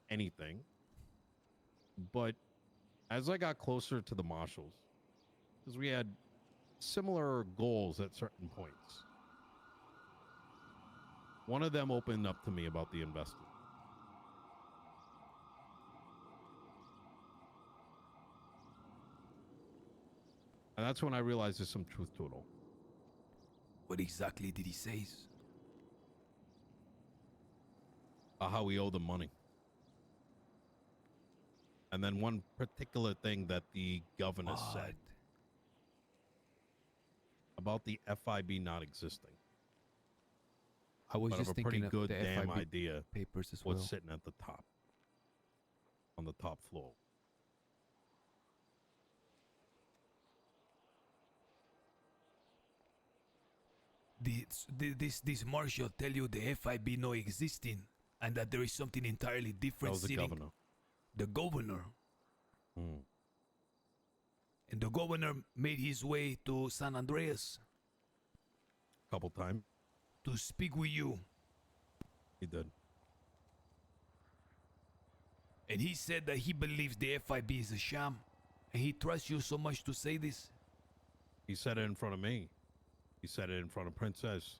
anything, but as I got closer to the marshals, because we had similar goals at certain points, one of them opened up to me about the investment. And that's when I realized there's some truth to it all. What exactly did he say? How we owe them money. And then one particular thing that the governor said about the FIB not existing. I was But just of a thinking pretty of good the damn FIB idea papers as well. what's sitting at the top, on the top floor. This marshal tell you the FIB no existing and that there is something entirely That different was the sitting. governor. The governor. Hmm. And the governor made his way to San Andreas Couple times. to speak with you. He did. And he said that he believes the FIB is a sham. And he trusts you so much to say this. He said it in front of me. He said it in front of Princess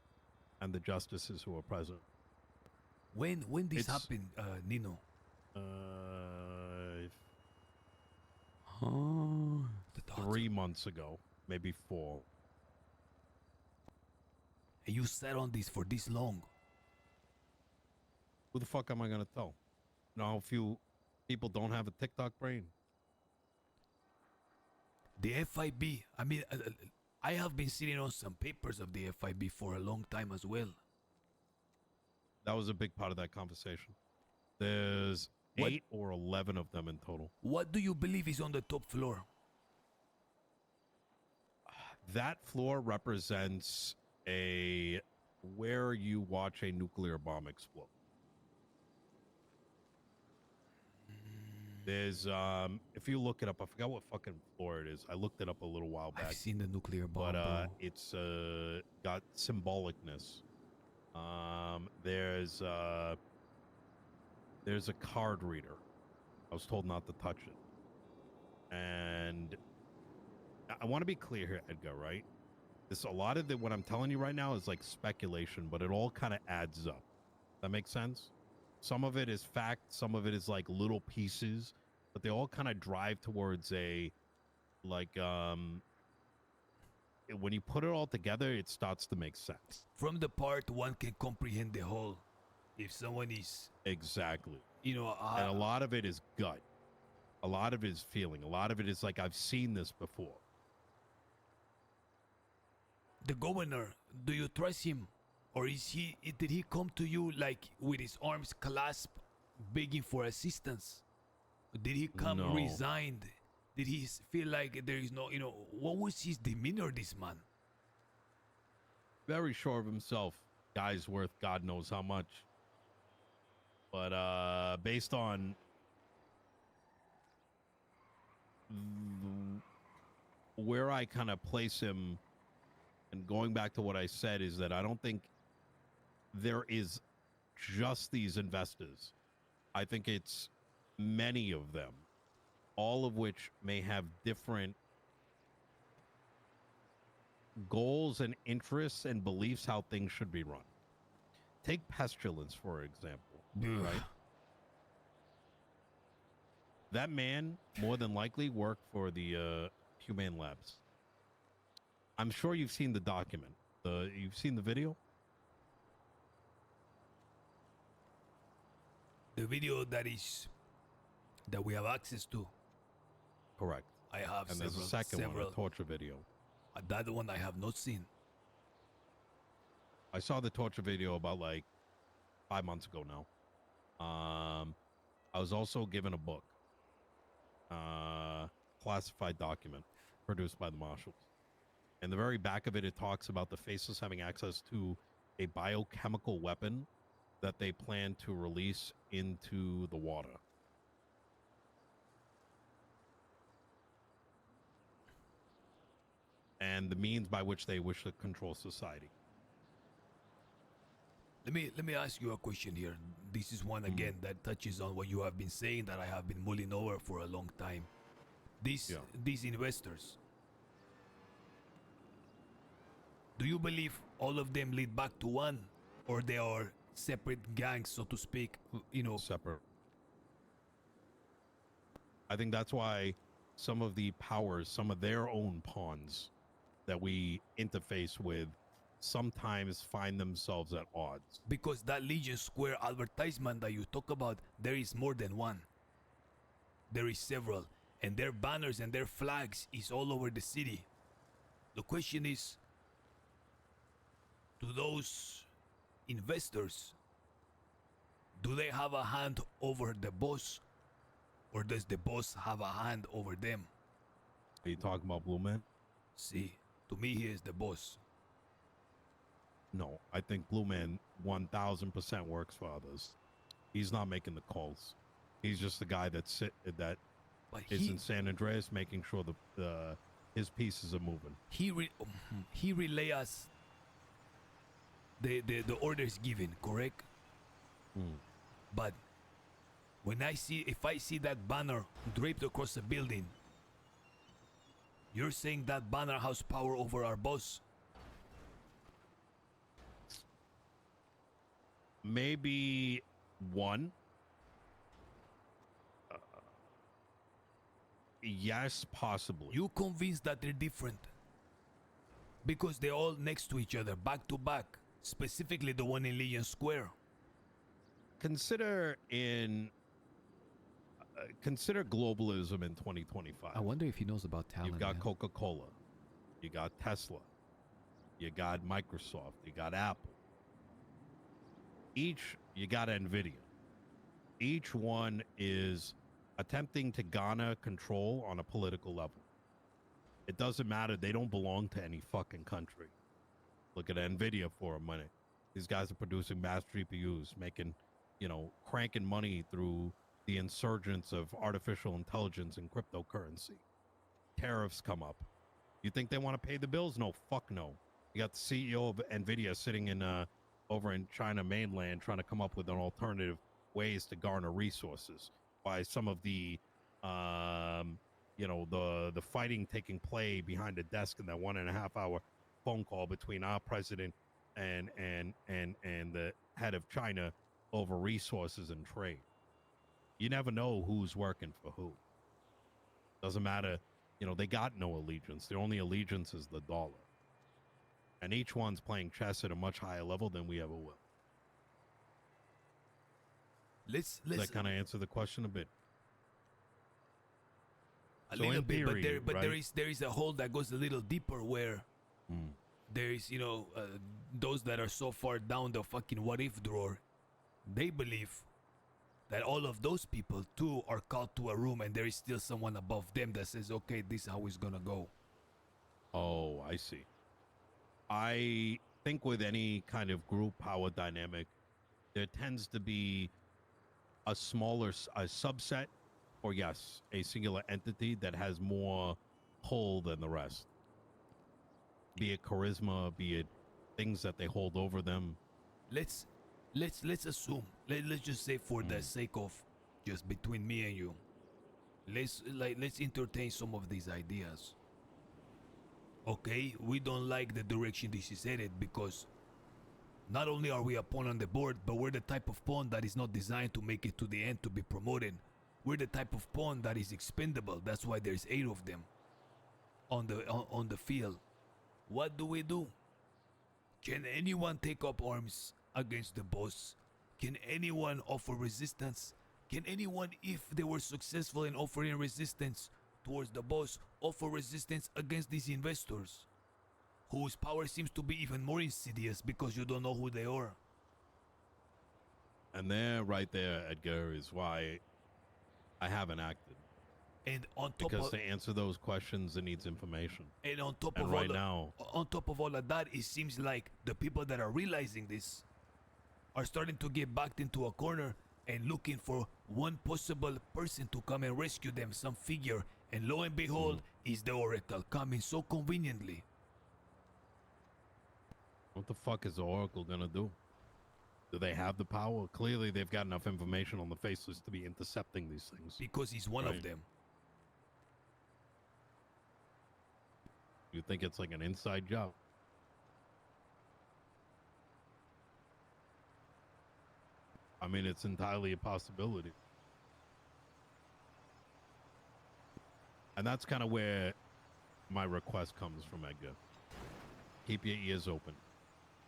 and the justices who were present. When this It's- happened, Nino? The thoughts. 3 months ago, maybe 4. And you sat on this for this long. Who the fuck am I gonna tell? How few people don't have a TikTok brain. The FIB, I mean, I have been sitting on some papers of the FIB for a long time as well. That was a big part of that conversation. There's What- 8 or 11 of them in total. What do you believe is on the top floor? That floor represents where you watch a nuclear bomb explode. There's if you look it up, I forgot what fucking floor it is. I looked it up a little while back. I've seen the nuclear bomb, But bro. it's got symbolicness. There's a card reader. I was told not to touch it. And I want to be clear here, Edgar, right? A lot of what I'm telling you right now is like speculation, but it all kind of adds up. That makes sense? Some of it is fact, some of it is like little pieces, but they all kind of drive towards when you put it all together, it starts to make sense. From the part, one can comprehend the whole. If someone is, Exactly. and And a lot of it is gut. A lot of it is feeling. A lot of it is like, I've seen this before. the governor, do you trust him? Or did he come to you like with his arms clasped, begging for assistance? Did he come No. resigned? Did he feel like there is no, what was his demeanor, this man? Very sure of himself. Guy's worth God knows how much. But based on where I kind of place him, and going back to what I said, is that I don't think there is just these investors. I think it's many of them, all of which may have different goals and interests and beliefs how things should be run. Take Pestilence, for example, right? That man more than likely worked for the Humane Labs. I'm sure you've seen the document. You've seen the video? The video that we have access to. Correct. I have And several. there's a second one, several. a torture video. That one I have not seen. I saw the torture video about like 5 months ago now. I was also given a book, classified document produced by the marshals. In the very back of it, it talks about the faceless having access to a biochemical weapon that they plan to release into the water. And the means by which they wish to control society. Let me ask you a question here. This is one again that touches on what you have been saying that I have been mulling over for a long time. These investors, do you believe all of them lead back to one, or they are separate gangs, so to speak? You know, Separate. I think that's why some of the powers, some of their own pawns that we interface with sometimes find themselves at odds. because that Legion Square advertisement that you talk about, there is more than one. There is several, and their banners and their flags is all over the city. The question is, to those investors, do they have a hand over the boss, or does the boss have a hand over them? Are you talking about Blue Man? See, to me, he is the boss. No, I think Blue Man 1000% works for others. He's not making the calls. He's just the guy that But is in San Andreas making sure his pieces are moving. he relay us the orders given, correct? But if I see that banner draped across a building, you're saying that banner has power over our boss? Maybe one. Yes, possibly. You convinced that they're different? Because they're all next to each other, back to back. Specifically the one in Legion Square. Consider globalism in 2025. I wonder if he knows about talent. You've got man. Coca-Cola, you got Tesla, you got Microsoft, you got Apple. You got Nvidia. Each one is attempting to garner control on a political level. It doesn't matter. They don't belong to any fucking country. Look at Nvidia for a minute. These guys are producing mass GPUs, making, cranking money through the insurgence of artificial intelligence and cryptocurrency. Tariffs come up. You think they want to pay the bills? No, fuck no. You got the CEO of Nvidia sitting over in China mainland trying to come up with an alternative ways to garner resources by some of the the fighting taking play behind the desk in that 1.5 hour phone call between our president and the head of China over resources and trade. You never know who's working for who. Doesn't matter. They got no allegiance. Their only allegiance is the dollar. And each one's playing chess at a much higher level than we ever will. Does that kind of answer the question a bit? A So little in bit, theory, but right? there is a hole that goes a little deeper where there is, those that are so far down the fucking what if drawer, they believe that all of those people too are called to a room and there is still someone above them that says, okay, this is how it's gonna go. Oh, I see. I think with any kind of group power dynamic, there tends to be a subset, or yes, a singular entity that has more pull than the rest. Be it charisma, be it things that they hold over them. Let's assume, let's just say for the sake of just between me and you, let's entertain some of these ideas. Okay, we don't like the direction this is headed because not only are we a pawn on the board, but we're the type of pawn that is not designed to make it to the end to be promoted. We're the type of pawn that is expendable. That's why there's 8 of them on the field. What do? Can anyone take up arms against the boss? Can anyone offer resistance? Can anyone, if they were successful in offering resistance towards the boss, offer resistance against these investors, whose power seems to be even more insidious because you don't know who they are? And there, right there, Edgar, is why I haven't acted. And on top Because of to answer those questions, it needs information. and on top And of right all now, on top of all of that, it seems like the people that are realizing this are starting to get backed into a corner and looking for one possible person to come and rescue them, some figure. And lo and behold, is the Oracle coming so conveniently. what the fuck is the Oracle gonna do? Do they have the power? Clearly, they've got enough information on the faceless to be intercepting these things. Because he's one of Right. them. You think it's like an inside job? I mean, it's entirely a possibility. And that's kind of where my request comes from, Edgar. Keep your ears open,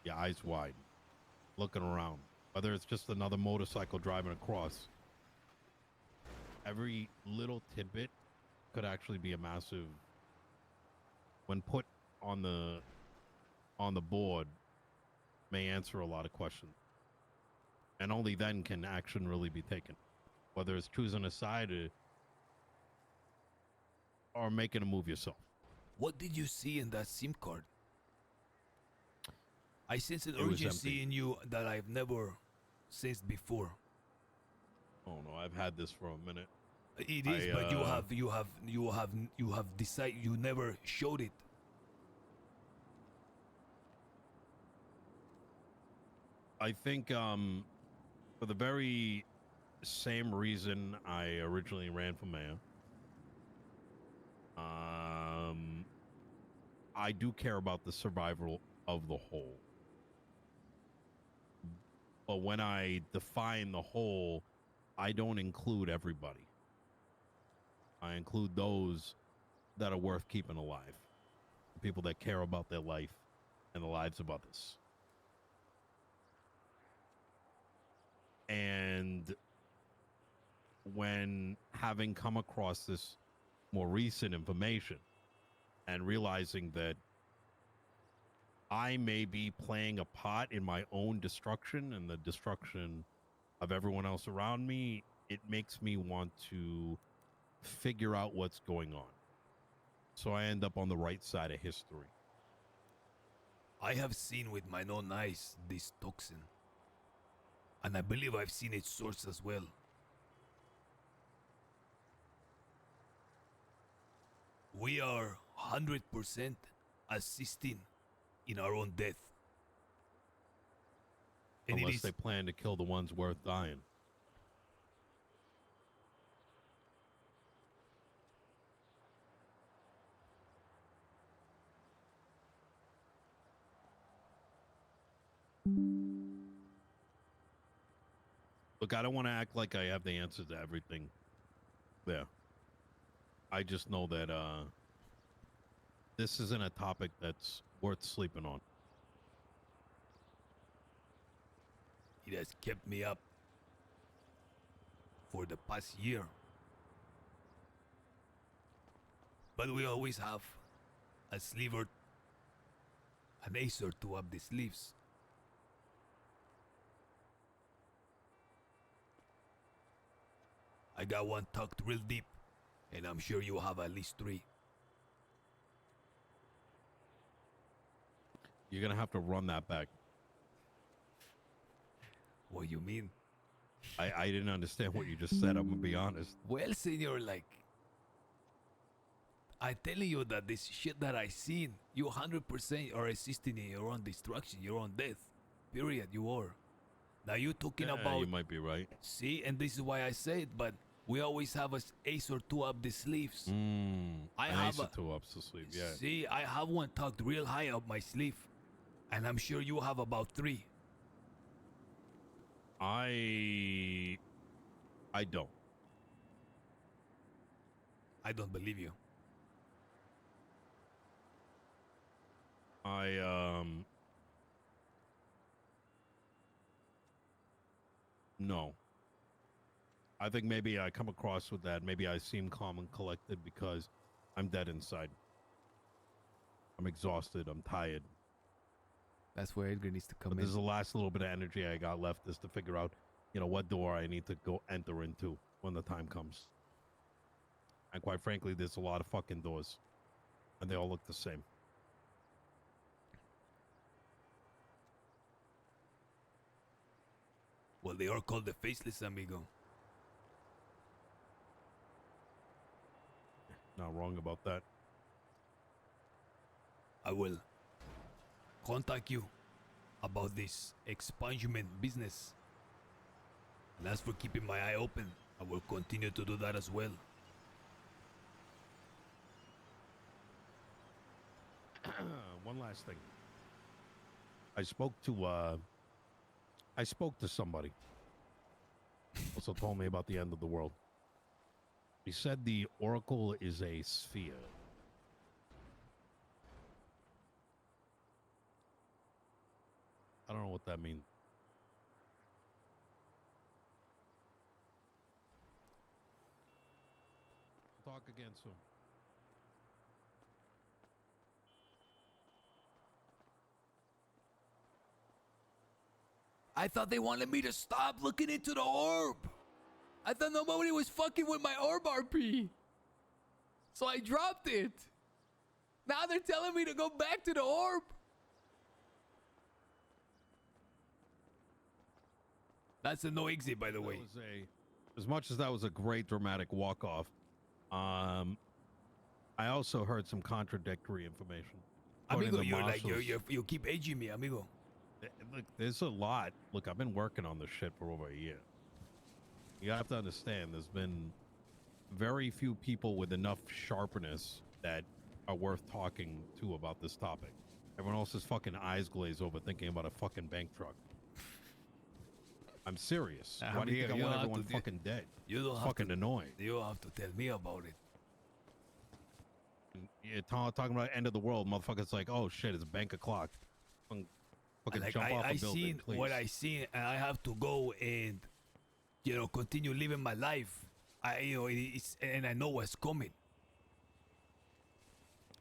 your eyes wide, looking around. Whether it's just another motorcycle driving across, every little tidbit could actually be a massive, when put on the board, may answer a lot of questions. And only then can action really be taken. Whether it's choosing a side or making a move yourself. What did you see in that SIM card? I sense an It was urgency empty. in you that I've never sensed before. Oh no, I've had this for a minute. It is, but you have decided you never showed it. I think for the very same reason I originally ran for mayor. I do care about the survival of the whole. But when I define the whole, I don't include everybody. I include those that are worth keeping alive. People that care about their life and the lives of others. And when having come across this more recent information and realizing that I may be playing a part in my own destruction and the destruction of everyone else around me, it makes me want to figure out what's going on. So I end up on the right side of history. I have seen with my own eyes this toxin. And I believe I've seen its source as well. We are 100% assisting in our own death. And Unless they plan to kill the ones worth dying. Look, I don't want to act like I have the answer to everything there. I just know that this isn't a topic that's worth sleeping on. it has kept me up for the past year. But we always have a sleeve or an ace or two up the sleeves. I got one tucked real deep, and I'm sure you have at least three. You're going to have to run that back. What you mean? I didn't understand what you just said. I'm going to be honest. Well, senor, like, I telling you that this shit that I seen, you 100% are assisting in your own destruction, your own death. Period, you are. Now you talking Yeah, about... you might be right. See, and this is why I say it, but we always have an ace or two up the sleeves. I An have ace or two up the sleeve, yeah. See, I have one tucked real high up my sleeve, and I'm sure you have about three. I don't. I don't believe you. No. I think maybe I come across with that. Maybe I seem calm and collected because I'm dead inside. I'm exhausted. I'm tired. That's where Edgar needs to come But in. this is the last little bit of energy I got left is to figure out, what door I need to go enter into when the time comes. And quite frankly, there's a lot of fucking doors. And they all look the same. Well, they are called the Faceless, amigo. Not wrong about that. I will contact you about this expungement business. And as for keeping my eye open, I will continue to do that as well. One last thing. I spoke to somebody. Also told me about the end of the world. He said the Oracle is a sphere. I don't know what that means. Talk again soon. I thought they wanted me to stop looking into the orb. I thought nobody was fucking with my orb RP. So I dropped it. Now they're telling me to go back to the orb. That's a no exit, by the way. As much as that was a great dramatic walk-off, I also heard some contradictory information. Amigo, you keep edging me, amigo. Look, there's a lot. Look, I've been working on this shit for over a year. You have to understand, there's been very few people with enough sharpness that are worth talking to about this topic. Everyone else's fucking eyes glaze over thinking about a fucking bank truck. I'm serious. Why do you think I want everyone fucking dead? You don't it's have fucking to, annoying. You don't have to tell me about it. You're talking about end of the world, motherfuckers like, oh shit, it's bank o'clock. Fucking Like, jump off a I building, seen please. what I seen, and I have to go and, continue living my life. And I know what's coming.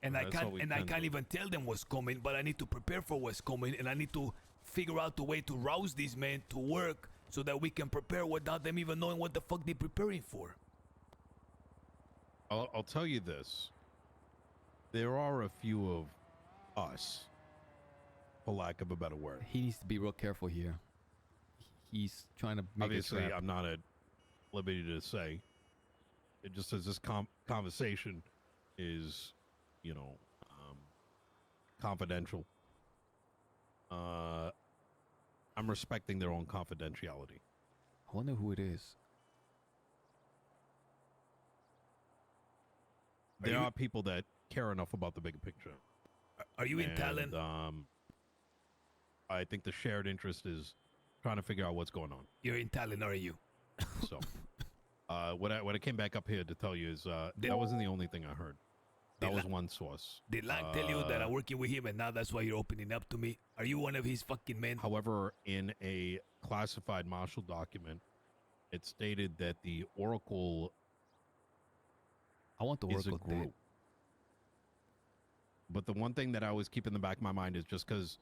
And I can't even tell them what's coming, but I need to prepare for what's coming, and I need to figure out a way to rouse these men to work so that we can prepare without them even knowing what the fuck they're preparing for. I'll tell you this. There are a few of us, for lack of a better word. He needs to be real careful here. He's trying to make Obviously, a trap. I'm not at liberty to say. It just says this conversation is, confidential. I'm respecting their own confidentiality. I wonder who it is. There are people that care enough about the bigger picture. Are you in Talon? I think the shared interest is trying to figure out what's going on. You're in Talon, are you? So, what I came back up here to tell you is that wasn't the only thing I heard. That was one source. Did Lang tell you that I'm working with him and now that's why you're opening up to me? Are you one of his fucking men? However, in a classified marshal document, it stated that the Oracle I want the is a Oracle group. dead. But the one thing that I always keep in the back of my mind is just because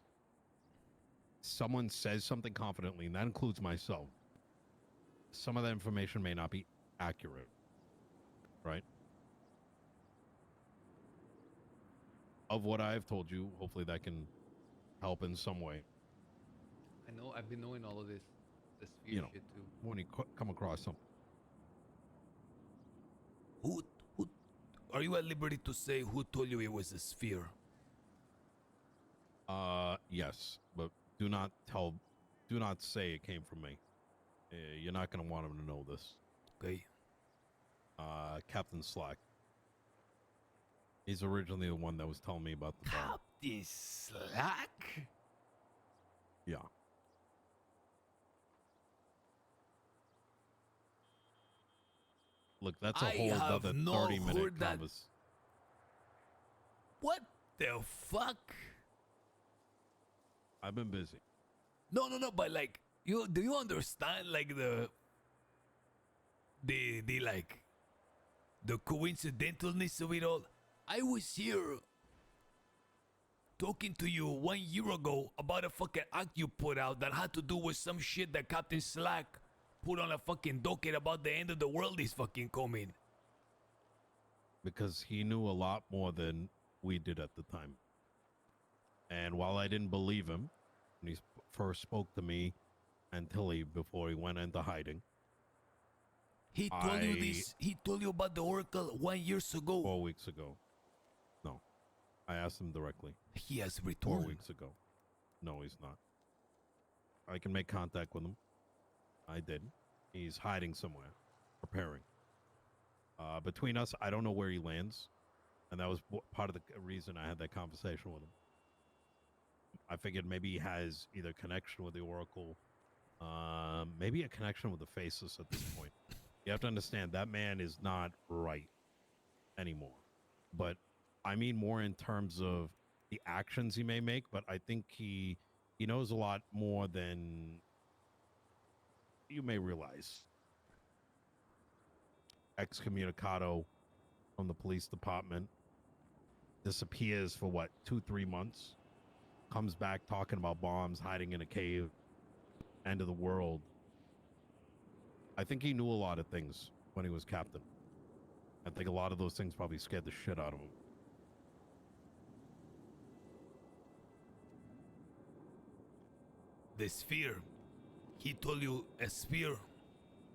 someone says something confidently, and that includes myself, some of that information may not be accurate, right? Of what I've told you, hopefully that can help in some way. I know. I've been knowing all of this You know. shit too. When you come across something. Who are you at liberty to say who told you it was a sphere? Yes, but do not say it came from me. You're not going to want him to know this. Okay. Captain Slack. He's originally the one that was telling me about the bar. Captain Slack? Yeah. Look, that's a whole other 30-minute conversation. What the fuck? I've been busy. No, but like, do you understand like the coincidentalness of it all? I was here talking to you 1 year ago about a fucking act you put out that had to do with some shit that Captain Slack put on a fucking docket about the end of the world is fucking coming. because he knew a lot more than we did at the time. And while I didn't believe him when he first spoke to me and Tilly before he went into hiding, He told you this. He told you about the Oracle 1 years ago. 4 weeks ago. No, I asked him directly. He has 4 returned. weeks ago. No, he's not. I can make contact with him. I did. He's hiding somewhere, preparing. Between us, I don't know where he lands, and that was part of the reason I had that conversation with him. I figured maybe he has either connection with the Oracle, maybe a connection with the Faceless at this point. You have to understand that man is not right anymore. But I mean more in terms of the actions he may make, but I think he knows a lot more than you may realize. Excommunicado from the police department, disappears for what, 2-3 months, comes back talking about bombs, hiding in a cave, end of the world. I think he knew a lot of things when he was captain. I think a lot of those things probably scared the shit out of him. The sphere. He told you a sphere.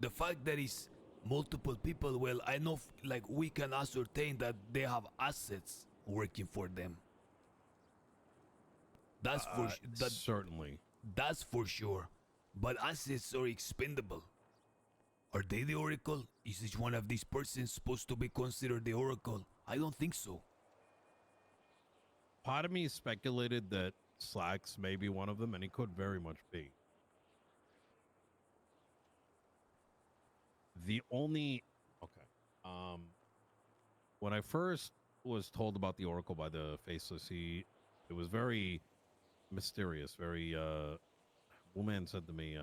The fact that it's multiple people, well, I know like we can ascertain that they have assets working for them. That's Certainly. That's for sure. But assets are expendable. Are they the Oracle? Is each one of these persons supposed to be considered the Oracle? I don't think so. Part of me speculated that Slacks may be one of them, and he could very much be. The only... Okay. When I first was told about the Oracle by the Faceless, it was very mysterious, very... Woolman said to me,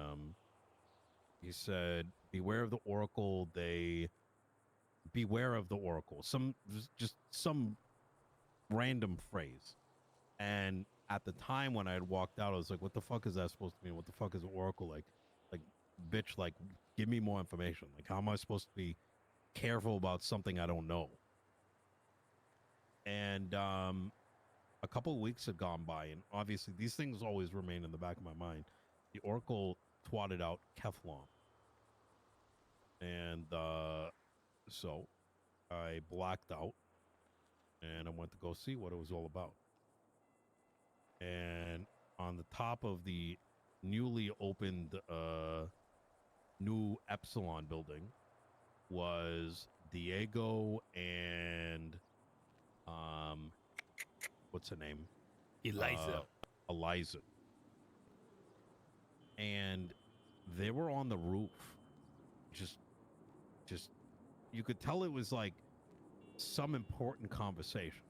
he said, beware of the Oracle, beware of the Oracle. Just some random phrase. And at the time when I had walked out, I was like, what the fuck is that supposed to mean? What the fuck is an Oracle? Like, bitch, like, give me more information. Like, how am I supposed to be careful about something I don't know? And a couple of weeks had gone by, and obviously these things always remain in the back of my mind. The Oracle twatted out Keflon. And so I blacked out, and I went to go see what it was all about. And on the top of the newly opened new Epsilon building was Diego and what's her name? Eliza. And they were on the roof. Just you could tell it was like some important conversation.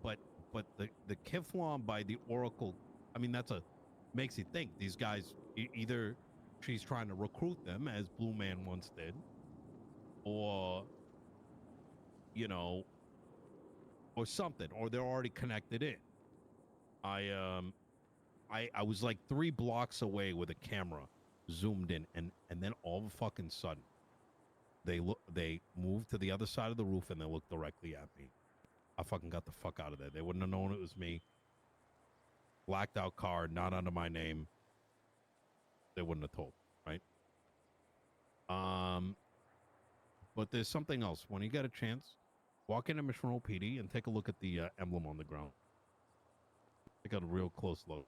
But the Keflon by the Oracle, I mean, makes you think these guys, either she's trying to recruit them as Blue Man once did, or or something, or they're already connected in. I was like 3 blocks away with a camera zoomed in, and then all of a fucking sudden they moved to the other side of the roof and they looked directly at me. I fucking got the fuck out of there. They wouldn't have known it was me. Blacked out car, not under my name. They wouldn't have told, right? But there's something else. When you get a chance, walk into Mission Row PD and take a look at the emblem on the ground. Take a real close look.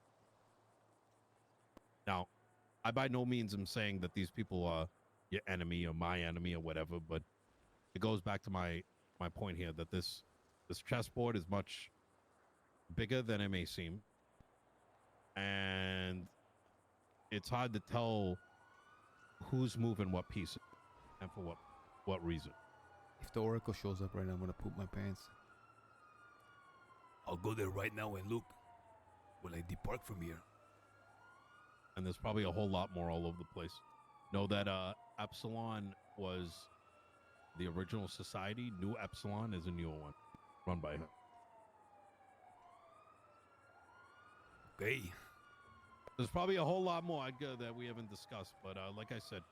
Now, I by no means am saying that these people are your enemy or my enemy or whatever, but it goes back to my point here that this chessboard is much bigger than it may seem, and it's hard to tell who's moving what pieces and for what reason. If the Oracle shows up right now, I'm gonna poop my pants. I'll go there right now and look when I depart from here. And there's probably a whole lot more all over the place. Know that Epsilon was the original society. New Epsilon is a newer one, run by her. Okay. There's probably a whole lot more that we haven't discussed, but like I said,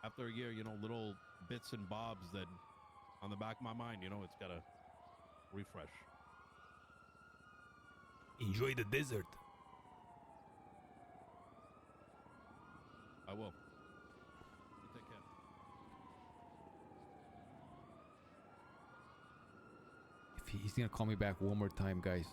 after a year, little bits and bobs that on the back of my mind, you know, it's got to refresh. Enjoy the desert. I will. You take care. If he's gonna call me back one more time, guys,